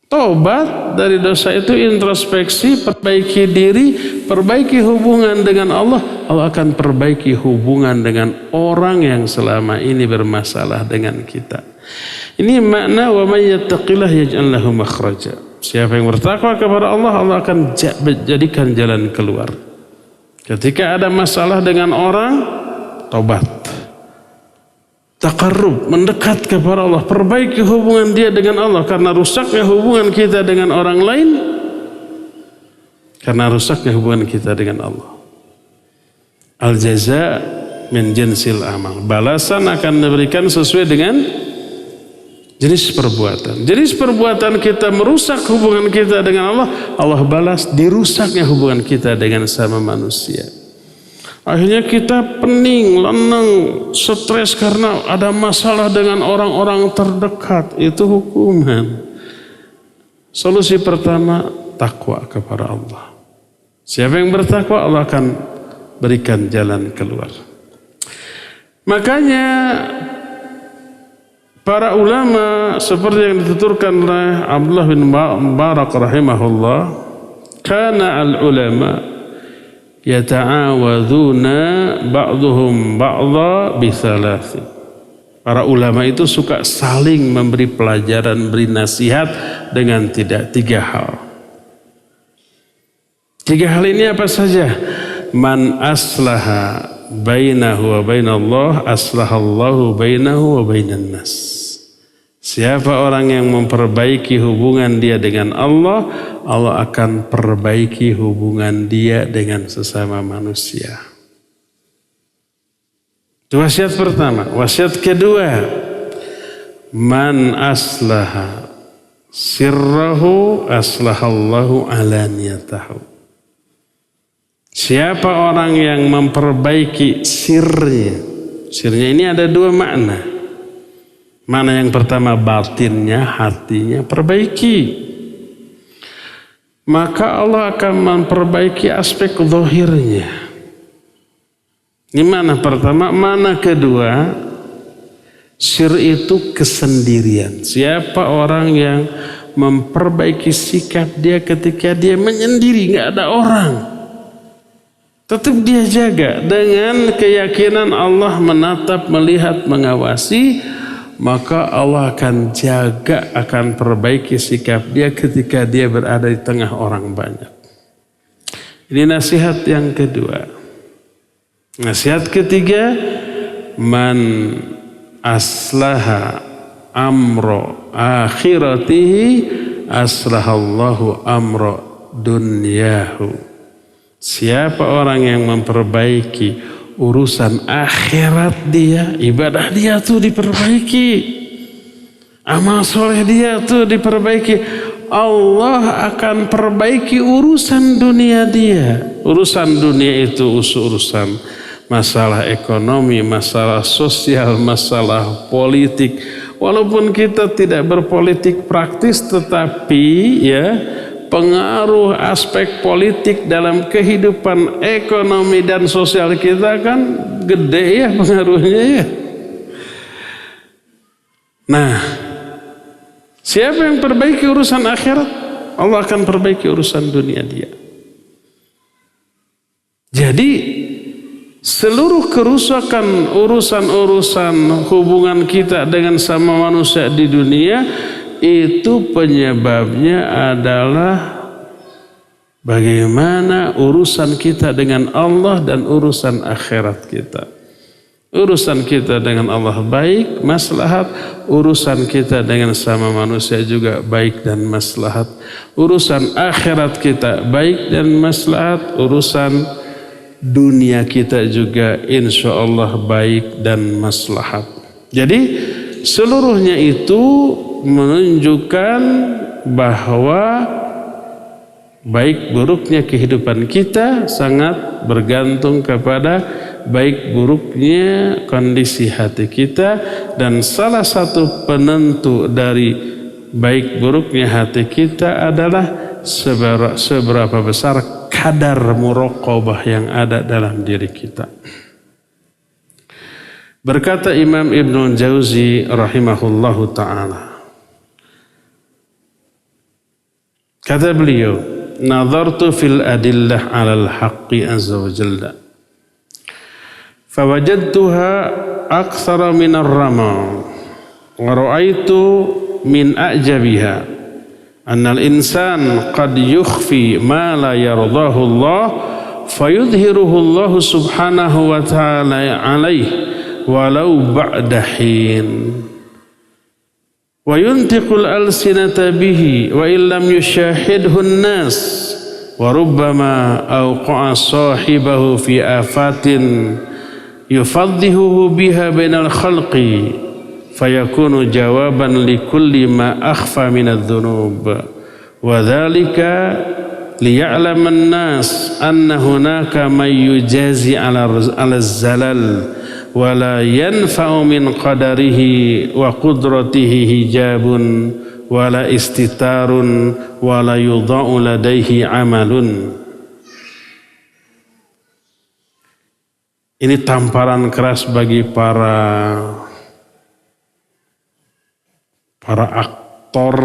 [SPEAKER 2] Tobat dari dosa itu, introspeksi, perbaiki diri, perbaiki hubungan dengan Allah. Allah akan perbaiki hubungan dengan orang yang selama ini bermasalah dengan kita. Ini makna wa may yattaqillah yaj'al lahu makhraja. Siapa yang bertakwa kepada Allah, Allah akan jadikan jalan keluar. Ketika ada masalah dengan orang, tobat. Taqarrub, mendekat kepada Allah, perbaiki hubungan dia dengan Allah. Karena rusaknya hubungan kita dengan orang lain, karena rusaknya hubungan kita dengan Allah. Al-jaza min jinsil amal. Balasan akan diberikan sesuai dengan jenis perbuatan. Jenis perbuatan kita merusak hubungan kita dengan Allah, Allah balas dirusaknya hubungan kita dengan sama manusia. Akhirnya kita pening, leneng, stres karena ada masalah dengan orang-orang terdekat. Itu hukuman. Solusi pertama, takwa kepada Allah. Siapa yang bertakwa, Allah akan berikan jalan keluar. Makanya para ulama seperti yang dituturkan oleh Abdullah bin Mubarak rahimahullah, kana al-ulama yata'awaduna ba'duhum ba'dha bithalathin. Para ulama itu suka saling memberi pelajaran, beri nasihat dengan tiga hal. Tiga hal ini apa saja? Man aslaha bainahu wa bainallah aslahallahu bainahu wa bainan nas. Siapa orang yang memperbaiki hubungan dia dengan Allah, Allah akan perbaiki hubungan dia dengan sesama manusia. Itu wasiat pertama. Wasiat kedua, man aslaha sirrahu aslahallahu alaniyatahu. Siapa orang yang memperbaiki sirnya. Sirnya ini ada dua makna. Mana yang pertama batinnya, hatinya, perbaiki. Maka Allah akan memperbaiki aspek zahirnya. Ini mana pertama, mana kedua? Sir itu kesendirian. Siapa orang yang memperbaiki sikap dia ketika dia menyendiri, nggak ada orang. Tetap dia jaga dengan keyakinan Allah menatap, melihat, mengawasi, maka Allah akan jaga, akan perbaiki sikap dia ketika dia berada di tengah orang banyak. Ini nasihat yang kedua. Nasihat ketiga, man aslaha amro akhiratihi aslahallahu amro dunyahu. Siapa orang yang memperbaiki urusan akhirat dia, ibadah dia tuh diperbaiki, amal soleh dia tuh diperbaiki, Allah akan perbaiki urusan dunia dia. Urusan dunia itu urusan masalah ekonomi, masalah sosial, masalah politik. Walaupun kita tidak berpolitik praktis, tetapi ya pengaruh aspek politik dalam kehidupan ekonomi dan sosial kita kan gede ya pengaruhnya ya. Nah, siapa yang perbaiki urusan akhirat, Allah akan perbaiki urusan dunia dia. Jadi seluruh kerusakan urusan-urusan hubungan kita dengan sama manusia di dunia itu penyebabnya adalah bagaimana urusan kita dengan Allah dan urusan akhirat kita. Urusan kita dengan Allah baik, maslahat. Urusan kita dengan sama manusia juga baik dan maslahat. Urusan akhirat kita baik dan maslahat. Urusan dunia kita juga insya Allah baik dan maslahat. Jadi seluruhnya itu menunjukkan bahwa baik buruknya kehidupan kita sangat bergantung kepada baik buruknya kondisi hati kita, dan salah satu penentu dari baik buruknya hati kita adalah seberapa besar kadar muraqabah yang ada dalam diri kita. Berkata Imam Ibnu Jauzi rahimahullahu ta'ala, kata beliau, nazartu fil adillah alal haqqi azza wa jalla fawajadtuha aktsara min ar-rama wa ra'aitu min a'jabiha annal insan qad yukhfi ma la yardahu Allah fayudhiruhu Allah subhanahu wa ta'ala alaihi walau ba'da hin wa yuntiqul alsinata bihi wa illam yushahidhu an-nas wa rubbama awqa'a sahibahu fi afatin yufaddihuhu biha bainal khalqi fayakunu jawaban likulli ma akhfa minadh-dhunub wa dhalika liya'laman nas anna hunaka man yujazi ala zalal wa la yanfa'u min qadarihi wa qudratihi hijabun wa la istitarun wa la yudha'u ladaihi amalun. Ini tamparan keras bagi para aktor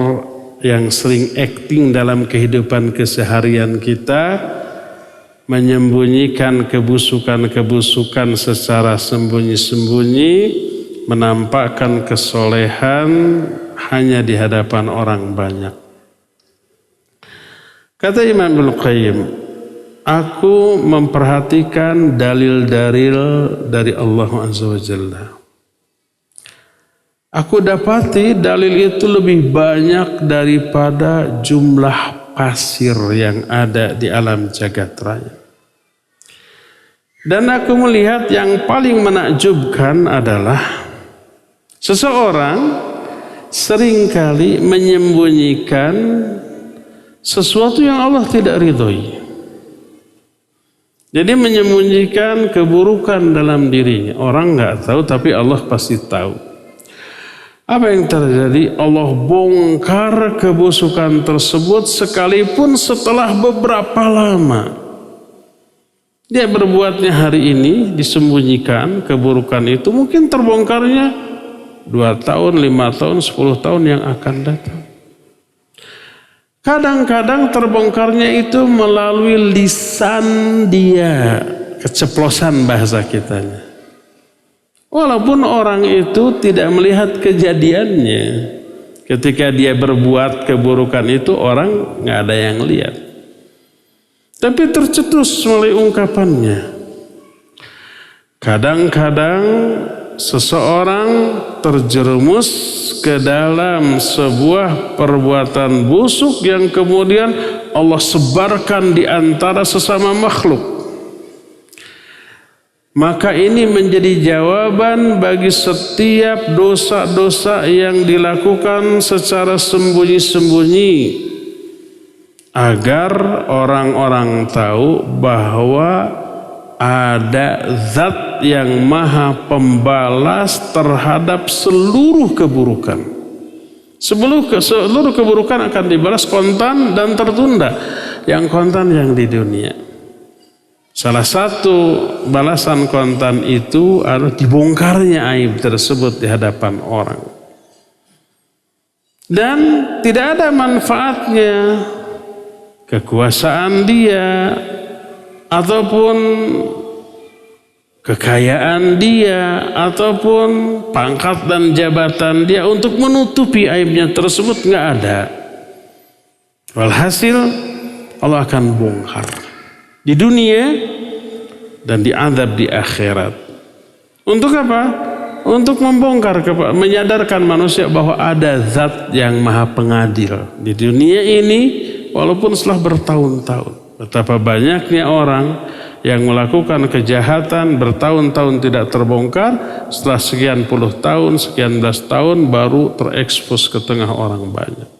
[SPEAKER 2] yang sering acting dalam kehidupan keseharian kita, menyembunyikan kebusukan-kebusukan secara sembunyi-sembunyi, menampakkan kesolehan hanya di hadapan orang banyak. Kata Imam Ibnu Qayyim, aku memperhatikan dalil-dalil dari Allah Azza wa Jalla. Aku dapati dalil itu lebih banyak daripada jumlah pasir yang ada di alam jagat raya. Dan aku melihat yang paling menakjubkan adalah seseorang seringkali menyembunyikan sesuatu yang Allah tidak ridhoi. Jadi menyembunyikan keburukan dalam dirinya. Orang nggak tahu tapi Allah pasti tahu. Apa yang terjadi? Allah bongkar kebusukan tersebut sekalipun setelah beberapa lama. Dia berbuatnya hari ini, disembunyikan keburukan itu, mungkin terbongkarnya 2 tahun, 5 tahun, 10 tahun yang akan datang. Kadang-kadang terbongkarnya itu melalui lisan dia, keceplosan bahasa kitanya. Walaupun orang itu tidak melihat kejadiannya, ketika dia berbuat keburukan itu orang nggak ada yang lihat. Tapi tercetus melalui ungkapannya. Kadang-kadang seseorang terjerumus ke dalam sebuah perbuatan busuk yang kemudian Allah sebarkan di antara sesama makhluk. Maka ini menjadi jawaban bagi setiap dosa-dosa yang dilakukan secara sembunyi-sembunyi, agar orang-orang tahu bahwa ada zat yang maha pembalas terhadap seluruh keburukan. Seluruh keburukan akan dibalas kontan dan tertunda. Yang kontan yang di dunia. Salah satu balasan kontan itu adalah dibongkarnya aib tersebut di hadapan orang. Dan tidak ada manfaatnya kekuasaan dia ataupun kekayaan dia ataupun pangkat dan jabatan dia untuk menutupi aibnya tersebut, nggak ada. Walhasil Allah akan bongkar di dunia dan diazab di akhirat. Untuk apa? Untuk membongkar, menyadarkan manusia bahwa ada zat yang maha pengadil di dunia ini, walaupun setelah bertahun-tahun. Betapa banyaknya orang yang melakukan kejahatan bertahun-tahun tidak terbongkar, setelah sekian puluh tahun, sekian belas tahun baru terekspos ke tengah orang banyak.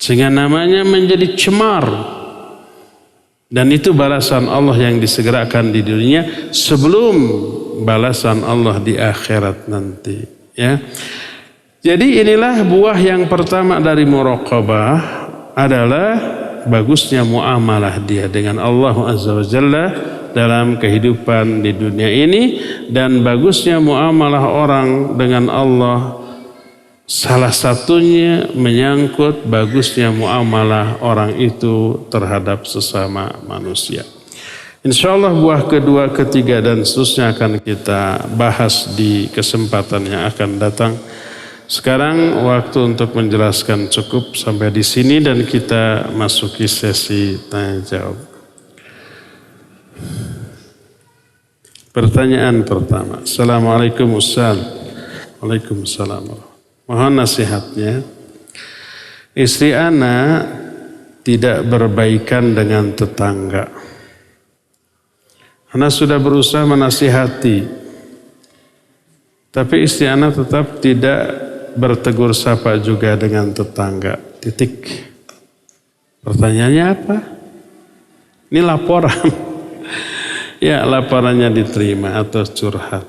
[SPEAKER 2] Sehingga namanya menjadi cemar. Dan itu balasan Allah yang disegerakan di dunia sebelum balasan Allah di akhirat nanti. Ya. Jadi inilah buah yang pertama dari muraqabah adalah bagusnya muamalah dia dengan Allah Azza wa Jalla dalam kehidupan di dunia ini, dan bagusnya muamalah orang dengan Allah salah satunya menyangkut bagusnya muamalah orang itu terhadap sesama manusia. Insyaallah buah kedua, ketiga dan seterusnya akan kita bahas di kesempatan yang akan datang. Sekarang waktu untuk menjelaskan cukup sampai di sini dan kita masuki sesi tanya jawab. Pertanyaan pertama. Assalamualaikum Ustaz. Waalaikumsalam. Mohon nasihatnya. Istri ana tidak berbaikan dengan tetangga. Ana sudah berusaha menasihati, tapi istri ana tetap tidak bertegur sapa juga dengan tetangga. Titik. Pertanyaannya apa? Ini laporan. Ya, laporannya diterima atau curhat.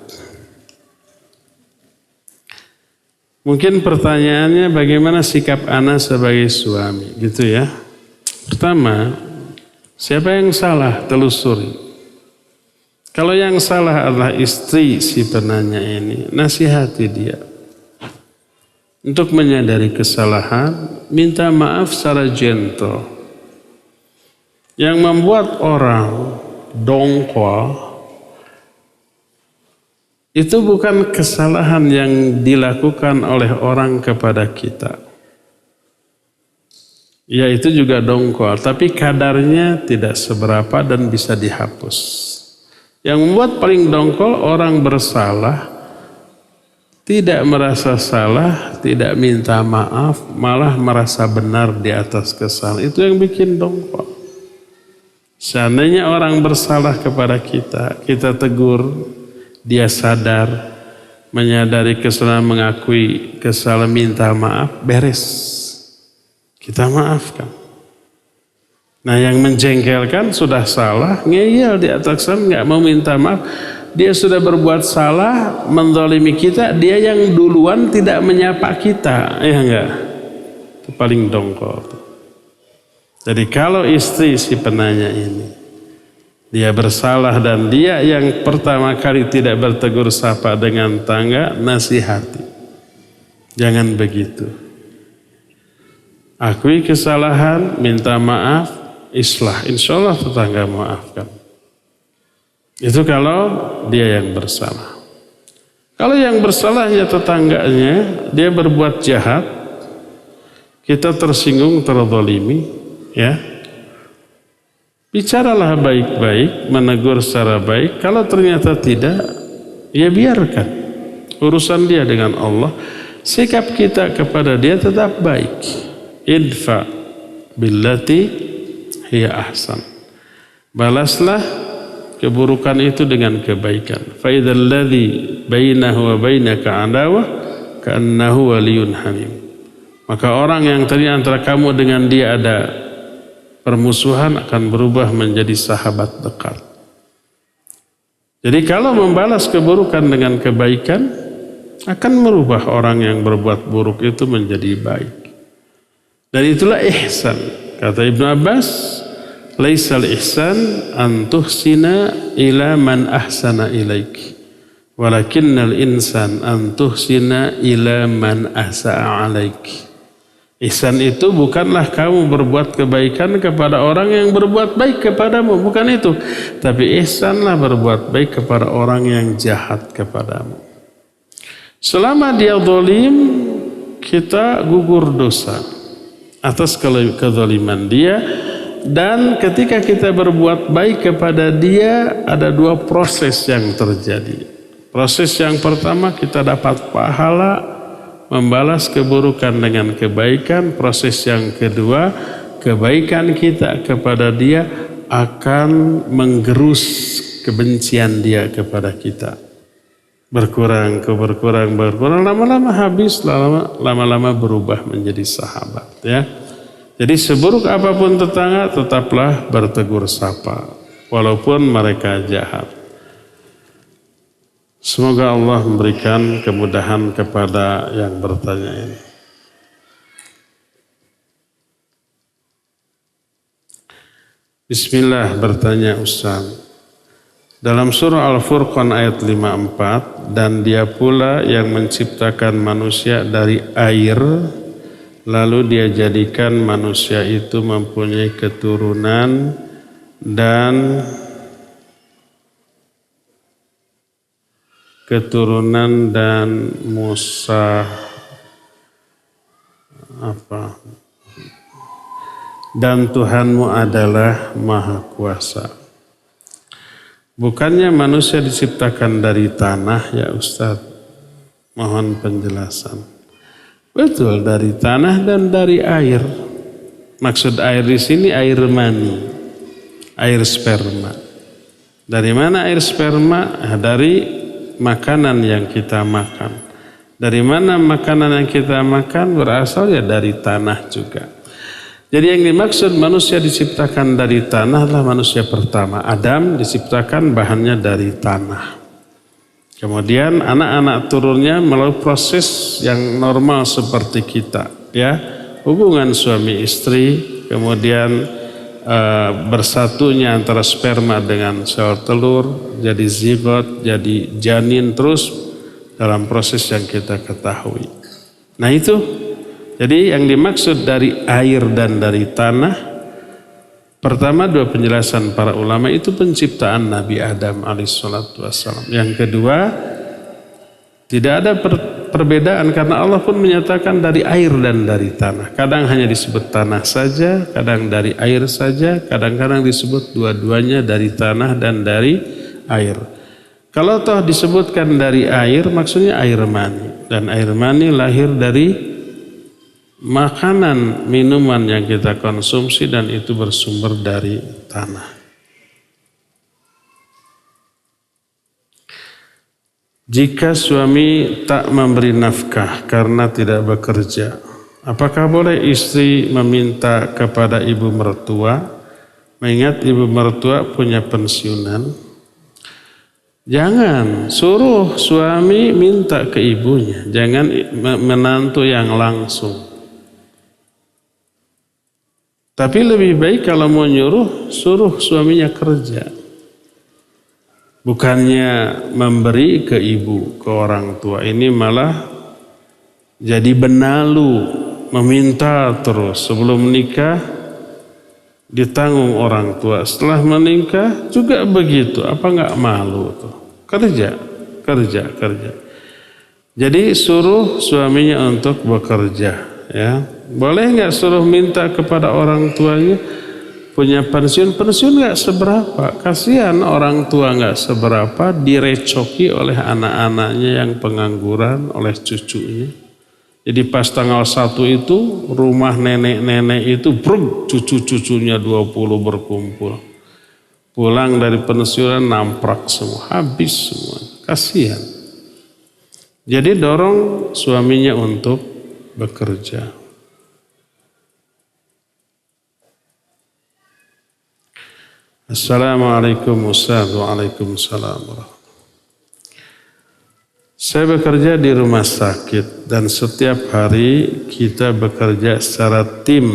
[SPEAKER 2] Mungkin pertanyaannya bagaimana sikap ana sebagai suami, gitu ya. Pertama, siapa yang salah? Telusuri. Kalau yang salah adalah istri si penanya ini, nasihati dia. Untuk menyadari kesalahan, minta maaf secara gentle. Yang membuat orang dongkol itu bukan kesalahan yang dilakukan oleh orang kepada kita. Ya, itu juga dongkol, tapi kadarnya tidak seberapa dan bisa dihapus. Yang membuat paling dongkol orang bersalah, tidak merasa salah, tidak minta maaf, malah merasa benar di atas kesalahan. Itu yang bikin dongkol. Seandainya orang bersalah kepada kita, kita tegur, dia sadar, menyadari kesalahan, mengakui kesalahan, minta maaf, beres. Kita maafkan. Nah, yang menjengkelkan sudah salah, ngeyel di atas kesalahan, nggak mau minta maaf. Dia sudah berbuat salah, menzalimi kita, dia yang duluan tidak menyapa kita, ya enggak? Itu paling dongkol. Jadi kalau istri si penanya ini, dia bersalah dan dia yang pertama kali tidak bertegur sapa dengan tangga, nasihati. Jangan begitu. Akui kesalahan, minta maaf, islah. Insya Allah tetangga maafkan. Itu kalau dia yang bersalah. Kalau yang bersalahnya tetangganya, dia berbuat jahat, kita tersinggung, terzalimi, ya. Bicaralah baik-baik, menegur secara baik. Kalau ternyata tidak, ya biarkan. Urusan dia dengan Allah. Sikap kita kepada dia tetap baik. Idfa billati hiya ahsan. Balaslah keburukan itu dengan kebaikan. Fa idzal ladzi bainahu wa bainaka adawah ka'annahu waliyyun hamim. Maka orang yang tadi antara kamu dengan dia ada permusuhan akan berubah menjadi sahabat dekat. Jadi kalau membalas keburukan dengan kebaikan akan merubah orang yang berbuat buruk itu menjadi baik. Dan itulah ihsan. Kata Ibnu Abbas, laisal ihsan an tuhsina ila man ahsana ilaik, walakinnal insan an tuhsina ila man ahsa'a alaik. Ihsan itu bukanlah kamu berbuat kebaikan kepada orang yang berbuat baik kepadamu, bukan itu. Tapi ihsanlah berbuat baik kepada orang yang jahat kepadamu. Selama dia zalim, kita gugur dosa atas kezaliman dia. Dan ketika kita berbuat baik kepada dia, ada dua proses yang terjadi. Proses yang pertama, kita dapat pahala membalas keburukan dengan kebaikan. Proses yang kedua, kebaikan kita kepada dia akan menggerus kebencian dia kepada kita. Berkurang, lama-lama habis, lama-lama berubah menjadi sahabat, ya. Jadi seburuk apapun tetangga, tetaplah bertegur sapa, walaupun mereka jahat. Semoga Allah memberikan kemudahan kepada yang bertanya ini. Bismillah, bertanya Ustaz. Dalam surah Al-Furqan ayat 54, dan dia pula yang menciptakan manusia dari air, lalu dia jadikan manusia itu mempunyai keturunan dan Musa dan Tuhanmu adalah Maha Kuasa. Bukannya manusia diciptakan dari tanah, ya Ustaz? Mohon penjelasan. Betul, dari tanah dan dari air. Maksud air di sini air mani, air sperma. Dari mana air sperma? Dari makanan yang kita makan. Dari mana makanan yang kita makan berasal? Ya dari tanah juga. Jadi yang dimaksud manusia diciptakan dari tanah adalah manusia pertama. Adam diciptakan bahannya dari tanah. Kemudian anak-anak turunnya melalui proses yang normal seperti kita, ya, hubungan suami istri, kemudian bersatunya antara sperma dengan sel telur, jadi zigot, jadi janin, terus dalam proses yang kita ketahui. Nah itu, jadi yang dimaksud dari air dan dari tanah, pertama dua penjelasan para ulama itu penciptaan Nabi Adam alaihissalatu wassalam. Yang kedua, tidak ada perbedaan karena Allah pun menyatakan dari air dan dari tanah. Kadang hanya disebut tanah saja, kadang dari air saja, kadang-kadang disebut dua-duanya dari tanah dan dari air. Kalau toh disebutkan dari air, maksudnya air mani. Dan air mani lahir dari makanan, minuman yang kita konsumsi dan itu bersumber dari tanah. Jika suami tak memberi nafkah karena tidak bekerja, apakah boleh istri meminta kepada ibu mertua? Mengingat ibu mertua punya pensiunan. Jangan suruh suami minta ke ibunya, jangan menantu yang langsung. Tapi lebih baik kalau mau nyuruh, suruh suaminya kerja. Bukannya memberi ke ibu, ke orang tua. Ini malah jadi benalu, meminta terus. Sebelum menikah ditanggung orang tua. Setelah menikah juga begitu. Apa enggak malu tuh? Kerja. Jadi suruh suaminya untuk bekerja, ya. Boleh nggak suruh minta kepada orang tuanya? Punya pensiun nggak seberapa. Kasihan orang tua nggak seberapa direcoki oleh anak-anaknya yang pengangguran, oleh cucunya. Jadi pas tanggal 1 itu rumah nenek-nenek itu cucu-cucunya 20 berkumpul. Pulang dari pensiunan namprak semua, habis semua. Kasihan. Jadi dorong suaminya untuk bekerja. Assalamualaikum Ustaz. Waalaikumsalam. Saya bekerja di rumah sakit dan setiap hari kita bekerja secara tim.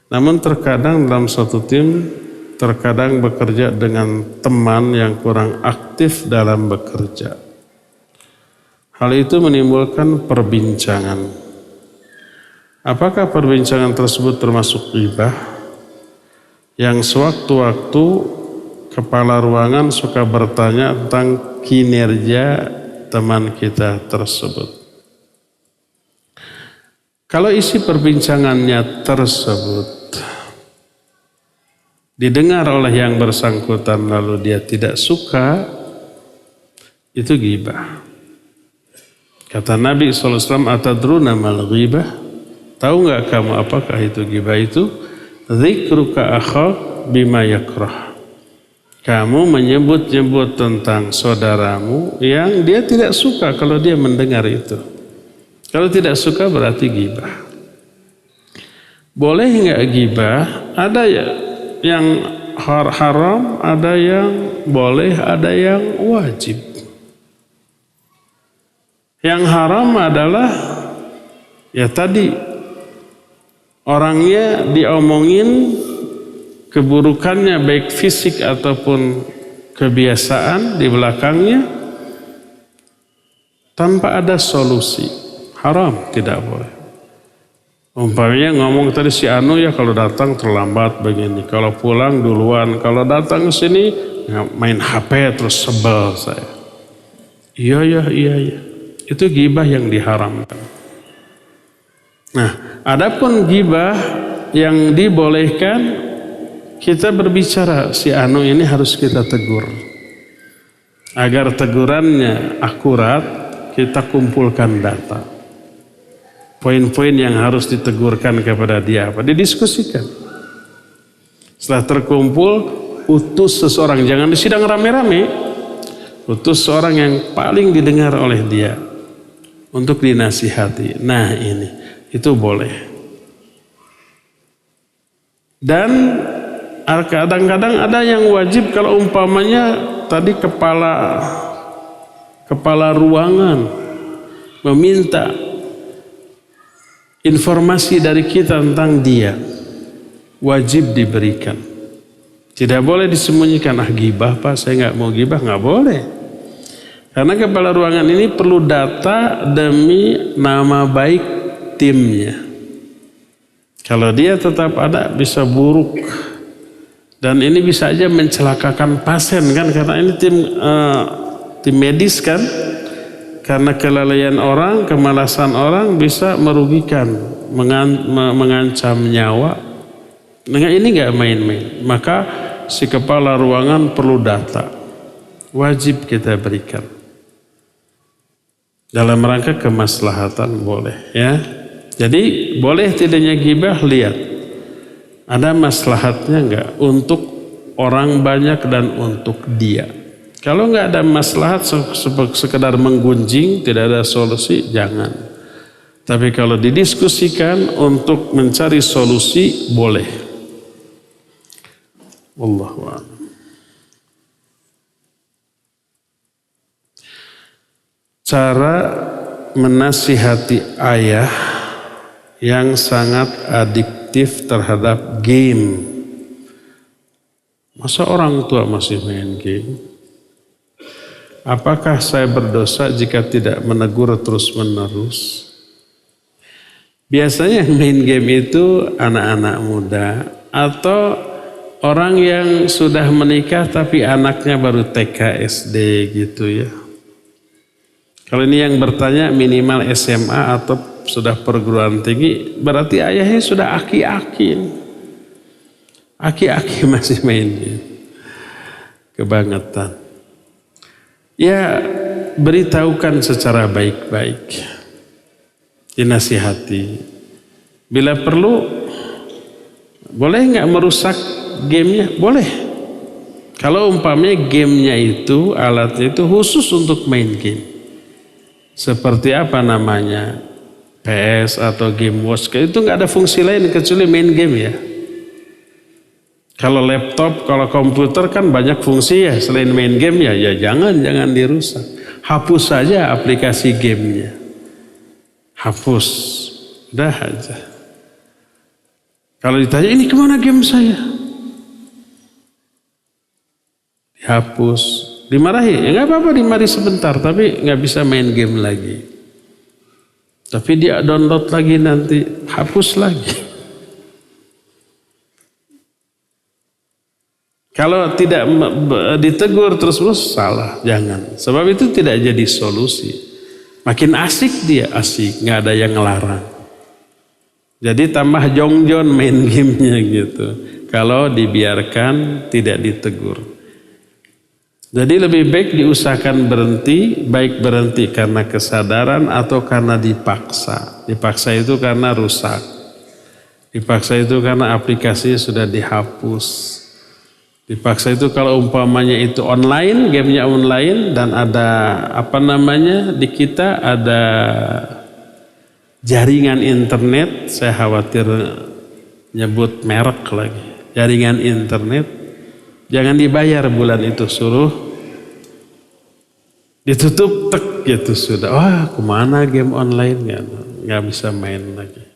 [SPEAKER 2] Namun terkadang dalam satu tim, terkadang bekerja dengan teman yang kurang aktif dalam bekerja. Hal itu menimbulkan perbincangan. Apakah perbincangan tersebut termasuk ghibah? Yang sewaktu-waktu kepala ruangan suka bertanya tentang kinerja teman kita tersebut. Kalau isi perbincangannya tersebut didengar oleh yang bersangkutan lalu dia tidak suka, itu ghibah. Kata Nabi SAW, atadruna mal ghibah? Tahu nggak kamu apakah itu ghibah itu? Dzikruka akhak bima yakrah. Kamu menyebut-nyebut tentang saudaramu yang dia tidak suka kalau dia mendengar itu. Kalau tidak suka berarti ghibah. Boleh nggak ghibah? Ada yang haram, ada yang boleh, ada yang wajib. Yang haram adalah ya tadi, orangnya diomongin keburukannya baik fisik ataupun kebiasaan di belakangnya tanpa ada solusi. Haram, tidak boleh. Umpamanya ngomong tadi si Anu ya kalau datang terlambat begini, kalau pulang duluan, kalau datang ke sini main HP terus sebel saya. Iya. Itu ghibah yang diharamkan. Nah, adapun ghibah yang dibolehkan, kita berbicara si Anu ini harus kita tegur. Agar tegurannya akurat, kita kumpulkan data. Poin-poin yang harus ditegurkan kepada dia apa? Didiskusikan. Setelah terkumpul, utus seseorang, jangan di sidang rame-rame. Utus seorang yang paling didengar oleh dia untuk dinasihati. Nah ini, itu boleh. Dan kadang-kadang ada yang wajib kalau umpamanya tadi kepala ruangan meminta informasi dari kita tentang dia, wajib diberikan. Tidak boleh disembunyikan, gibah Pak, saya nggak mau gibah, nggak boleh. Karena kepala ruangan ini perlu data demi nama baik timnya. Kalau dia tetap ada bisa buruk. Dan ini bisa aja mencelakakan pasien kan, karena ini tim medis kan. Karena kelalaian orang, kemalasan orang bisa merugikan, mengancam nyawa. Nah, ini nggak main-main. Maka si kepala ruangan perlu data, wajib kita berikan. Dalam rangka kemaslahatan boleh ya. Jadi boleh tidaknya gibah, lihat ada maslahatnya nggak untuk orang banyak dan untuk dia. Kalau nggak ada maslahat, sekedar menggunjing, tidak ada solusi, jangan. Tapi kalau didiskusikan untuk mencari solusi, boleh. Wallahu a'lam. Cara menasihati ayah yang sangat adiktif terhadap game. Masa orang tua masih main game? Apakah saya berdosa jika tidak menegur terus-menerus? Biasanya yang main game itu anak-anak muda atau orang yang sudah menikah tapi anaknya baru TK, SD gitu ya. Kalau ini yang bertanya minimal SMA atau sudah perguruan tinggi, berarti ayahnya sudah aki-aki. Aki-aki masih main game. Kebangetan. Ya, beritahukan secara baik-baik, dinasihati. Bila perlu, boleh nggak merusak gamenya? Boleh. Kalau umpamanya gamenya itu, alatnya itu khusus untuk main game. Seperti apa namanya? PS atau game watch, itu nggak ada fungsi lain kecuali main game ya. Kalau laptop, kalau komputer kan banyak fungsi ya, selain main game ya jangan dirusak. Hapus saja aplikasi gamenya. Hapus, udah aja. Kalau ditanya ini kemana game saya? Dihapus, dimarahi. Ya nggak apa-apa, dimarahi sebentar, tapi nggak bisa main game lagi. Tapi dia download lagi nanti, hapus lagi. Kalau tidak ditegur terus-terus, salah, jangan. Sebab itu tidak jadi solusi. Makin asik dia, asik, nggak ada yang ngelarang. Jadi tambah jongjon main gamenya gitu. Kalau dibiarkan tidak ditegur. Jadi lebih baik diusahakan berhenti, baik berhenti karena kesadaran atau karena dipaksa. Dipaksa itu karena rusak. Dipaksa itu karena aplikasinya sudah dihapus. Dipaksa itu kalau umpamanya itu online, gamenya online dan ada di kita ada jaringan internet, saya khawatir nyebut merek lagi, jaringan internet, jangan dibayar bulan itu, suruh ditutup tek gitu sudah. Wah, kemana game online nggak bisa main lagi.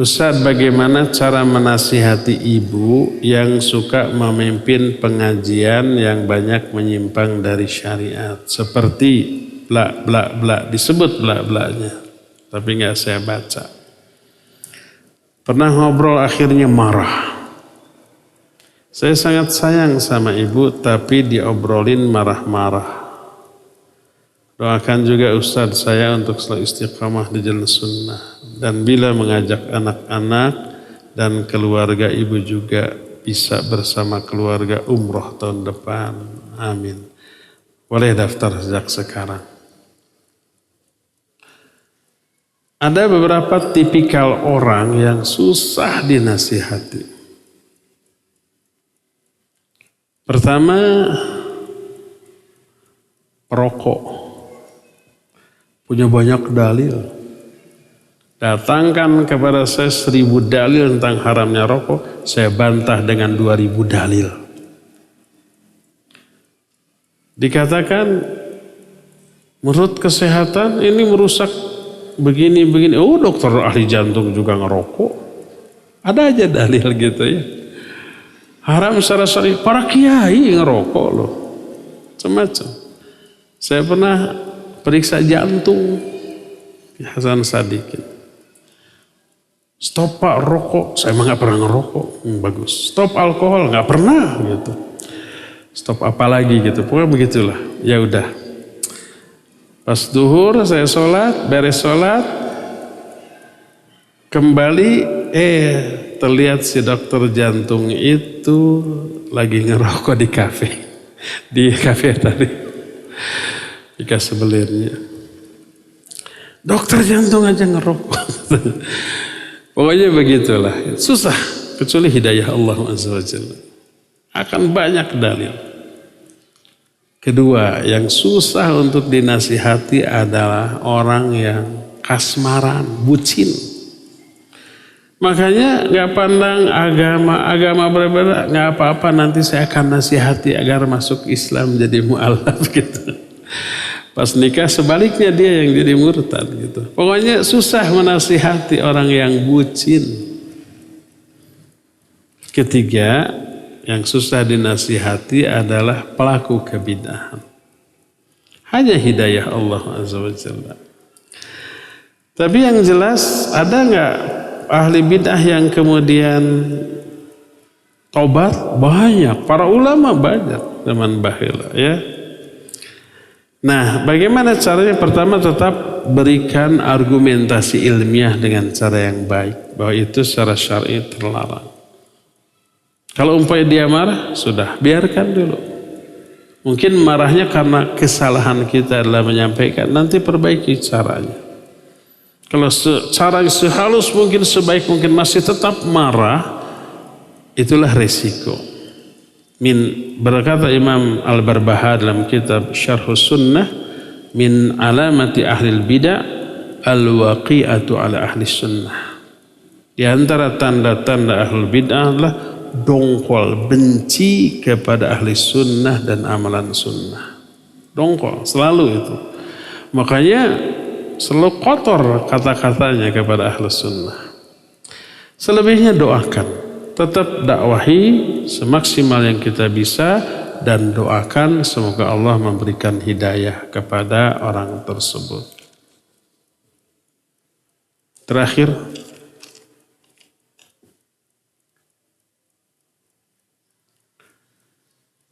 [SPEAKER 2] Ustaz, bagaimana cara menasihati ibu yang suka memimpin pengajian yang banyak menyimpang dari syariat? Seperti bla disebut bla-blanya, tapi nggak saya baca. Pernah ngobrol akhirnya marah. Saya sangat sayang sama ibu, tapi diobrolin marah-marah. Doakan juga Ustadz saya untuk selalu istiqamah di jalan sunnah. Dan bila mengajak anak-anak dan keluarga ibu juga bisa bersama keluarga umroh tahun depan. Amin. Boleh daftar sejak sekarang. Ada beberapa tipikal orang yang susah dinasihati. Pertama, perokok. Punya banyak dalil. Datangkan kepada saya 1000 dalil tentang haramnya rokok, saya bantah dengan 2000 dalil. Dikatakan menurut kesehatan ini merusak begini-begini. Oh, dokter ahli jantung juga ngerokok. Ada aja dalil gitu ya. Haram secara syar'i, para kiai ngerokok loh. Semacam. Saya pernah periksa jantung Hasan Sadikin. Stop Pak rokok, saya emang gak pernah ngerokok. Bagus. Stop alkohol, gak pernah gitu. Stop apa lagi gitu, pokoknya begitulah. Ya udah. Pas duhur saya sholat, beres sholat, kembali terlihat si dokter jantung itu lagi ngerokok di kafe. Di kafe tadi. Dikasih belirnya. Dokter jantung aja ngerokok. Pokoknya begitulah. Susah. Kecuali hidayah Allah Azza wa Jalla. Akan banyak dalil. Kedua, yang susah untuk dinasihati adalah orang yang kasmaran, bucin. Makanya gak pandang agama berbeda, gak apa-apa nanti saya akan nasihati agar masuk Islam jadi mu'alaf gitu. Pas nikah sebaliknya dia yang jadi murtad gitu. Pokoknya susah menasihati orang yang bucin. Ketiga, yang susah dinasihati adalah pelaku kebid'ahan. Hanya hidayah Allah Azza wa Jalla. Tapi yang jelas, ada nggak ahli bid'ah yang kemudian tobat? Banyak. Para ulama banyak zaman bahila ya. Nah, bagaimana caranya? Pertama, tetap berikan argumentasi ilmiah dengan cara yang baik. Bahwa itu secara syar'i terlarang. Kalau umpamanya dia marah, sudah, biarkan dulu. Mungkin marahnya karena kesalahan kita adalah menyampaikan, nanti perbaiki caranya. Kalau cara sehalus mungkin, sebaik mungkin masih tetap marah, itulah resiko. Berkata Imam Al-Barbahari dalam kitab Syarhus Sunnah, min alamati ahlil bid'ah al-waqi'atu ala ahli sunnah. Di antara tanda-tanda ahlul bid'ah adalah dongkol, benci kepada ahli sunnah dan amalan sunnah. Dongkol, selalu itu. Makanya selalu kotor kata-katanya kepada ahli sunnah. Selebihnya doakan. Tetap dakwahi semaksimal yang kita bisa dan doakan semoga Allah memberikan hidayah kepada orang tersebut. Terakhir,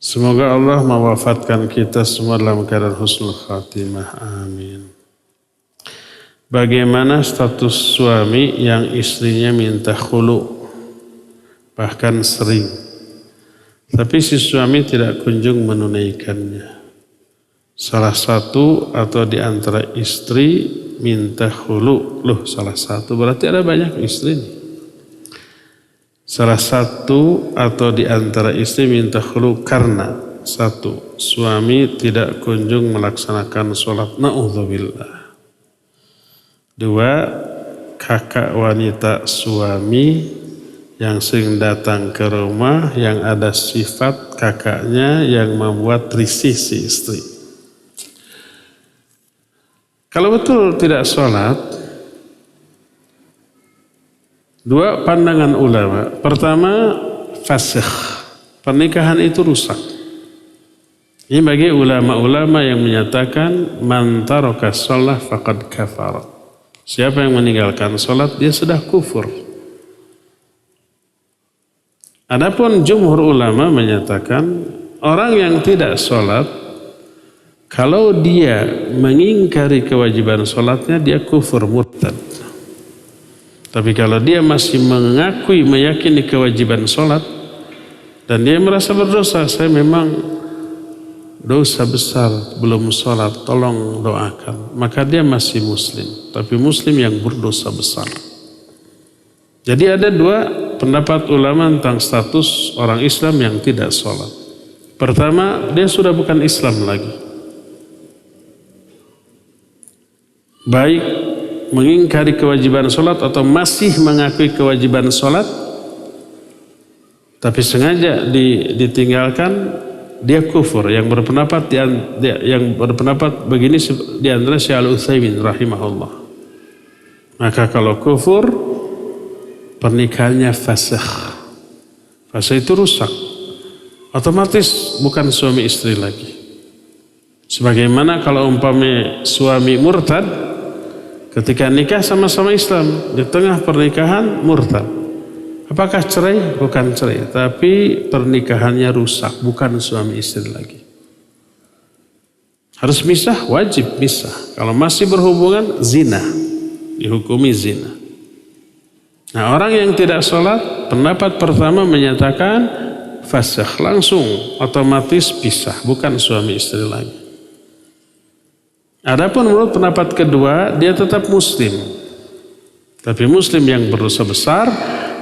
[SPEAKER 2] semoga Allah mewafatkan kita semua dalam keadaan husnul khatimah. Amin. Bagaimana status suami yang istrinya minta khulu? Bahkan sering. Tapi si suami tidak kunjung menunaikannya. Salah satu atau di antara istri minta khulu. Loh, salah satu berarti ada banyak istri nih. Salah satu atau di antara istri minta khulu karena satu, suami tidak kunjung melaksanakan sholat. Na'udzubillah. Dua, kakak wanita suami yang sering datang ke rumah yang ada sifat kakaknya yang membuat risih si istri. Kalau betul tidak sholat, dua pandangan ulama. Pertama, fasakh. Pernikahan itu rusak. Ini bagi ulama-ulama yang menyatakan man taraka shalah faqad kafar. Siapa yang meninggalkan sholat, dia sudah kufur. Adapun jumhur ulama menyatakan orang yang tidak sholat, kalau dia mengingkari kewajiban sholatnya, dia kufur murtad. Tapi kalau dia masih mengakui, meyakini kewajiban sholat, dan dia merasa berdosa, saya memang dosa besar belum sholat, tolong doakan. Maka dia masih muslim, tapi muslim yang berdosa besar. Jadi ada dua pendapat ulama tentang status orang Islam yang tidak sholat. Pertama, dia sudah bukan Islam lagi. Baik mengingkari kewajiban sholat atau masih mengakui kewajiban sholat tapi sengaja ditinggalkan, dia kufur. Yang berpendapat begini di antara Syekh Al-Utsaimin rahimahullah. Maka kalau kufur, pernikahannya fasakh. Fasakh itu rusak, otomatis bukan suami istri lagi. Sebagaimana kalau umpamanya suami murtad, ketika nikah sama-sama Islam, di tengah pernikahan murtad, apakah cerai? Bukan cerai, tapi pernikahannya rusak, bukan suami istri lagi. Harus misah, wajib misah. Kalau masih berhubungan, zina, dihukumi zina. Nah, orang yang tidak sholat, pendapat pertama menyatakan fasakh, langsung otomatis pisah, bukan suami istri lagi. Adapun menurut pendapat kedua, dia tetap muslim, tapi muslim yang berdosa besar,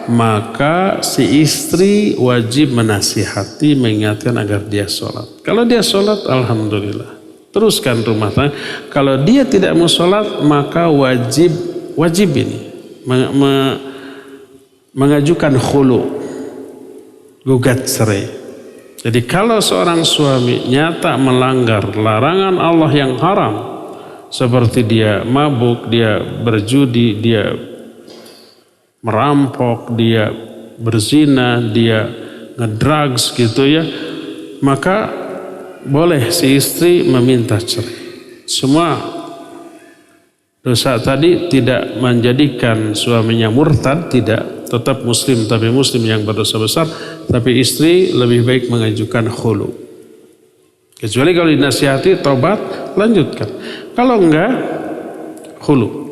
[SPEAKER 2] maka si istri wajib menasihati, mengingatkan agar dia sholat. Kalau dia sholat, alhamdulillah, teruskan rumah tangga. Kalau dia tidak mau sholat, maka wajib ini mengajukan khulu, gugat cerai. Jadi kalau seorang suami nyata melanggar larangan Allah yang haram, seperti dia mabuk, dia berjudi, dia merampok, dia berzina, dia ngedrugs gitu ya, maka boleh si istri meminta cerai. Semua dosa tadi tidak menjadikan suaminya murtad, tidak, tetap muslim, tapi muslim yang berdosa besar, tapi istri lebih baik mengajukan khulu. Kecuali kalau dinasihati, tobat, lanjutkan. Kalau enggak, khulu.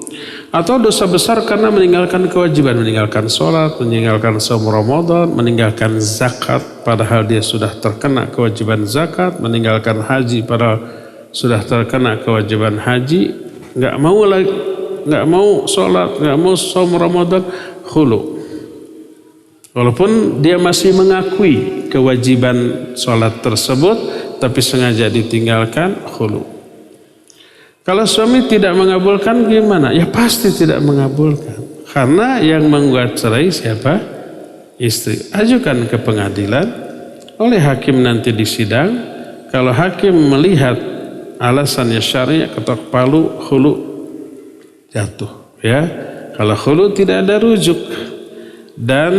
[SPEAKER 2] Atau dosa besar karena meninggalkan kewajiban, meninggalkan sholat, meninggalkan saum Ramadan, meninggalkan zakat padahal dia sudah terkena kewajiban zakat, meninggalkan haji padahal sudah terkena kewajiban haji, nggak mau sholat, nggak mau saum Ramadan, khulu. Walaupun dia masih mengakui kewajiban sholat tersebut, tapi sengaja ditinggalkan, khulu. Kalau suami tidak mengabulkan gimana? Ya pasti tidak mengabulkan. Karena yang membuat cerai siapa? Istri. Ajukan ke pengadilan, oleh hakim nanti di sidang. Kalau hakim melihat alasannya syariah, ketok palu, khulu, jatuh. Ya, kalau khulu tidak ada rujuk dan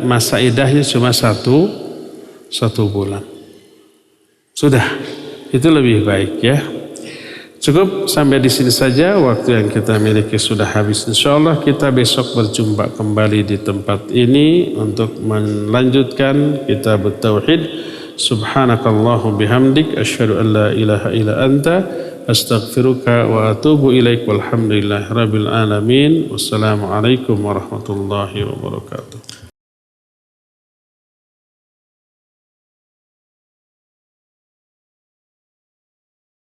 [SPEAKER 2] masa idahnya cuma satu bulan. Sudah, itu lebih baik ya. Cukup sampai di sini saja, waktu yang kita miliki sudah habis. Insyaallah kita besok berjumpa kembali di tempat ini untuk melanjutkan kitab Tauhid. Subhanakallahu bihamdik, asyhadu an la ilaha illa anta, astaghfiruka wa atubu ilaik, walhamdulillahi rabbil alamin. Wassalamualaikum warahmatullahi wabarakatuh.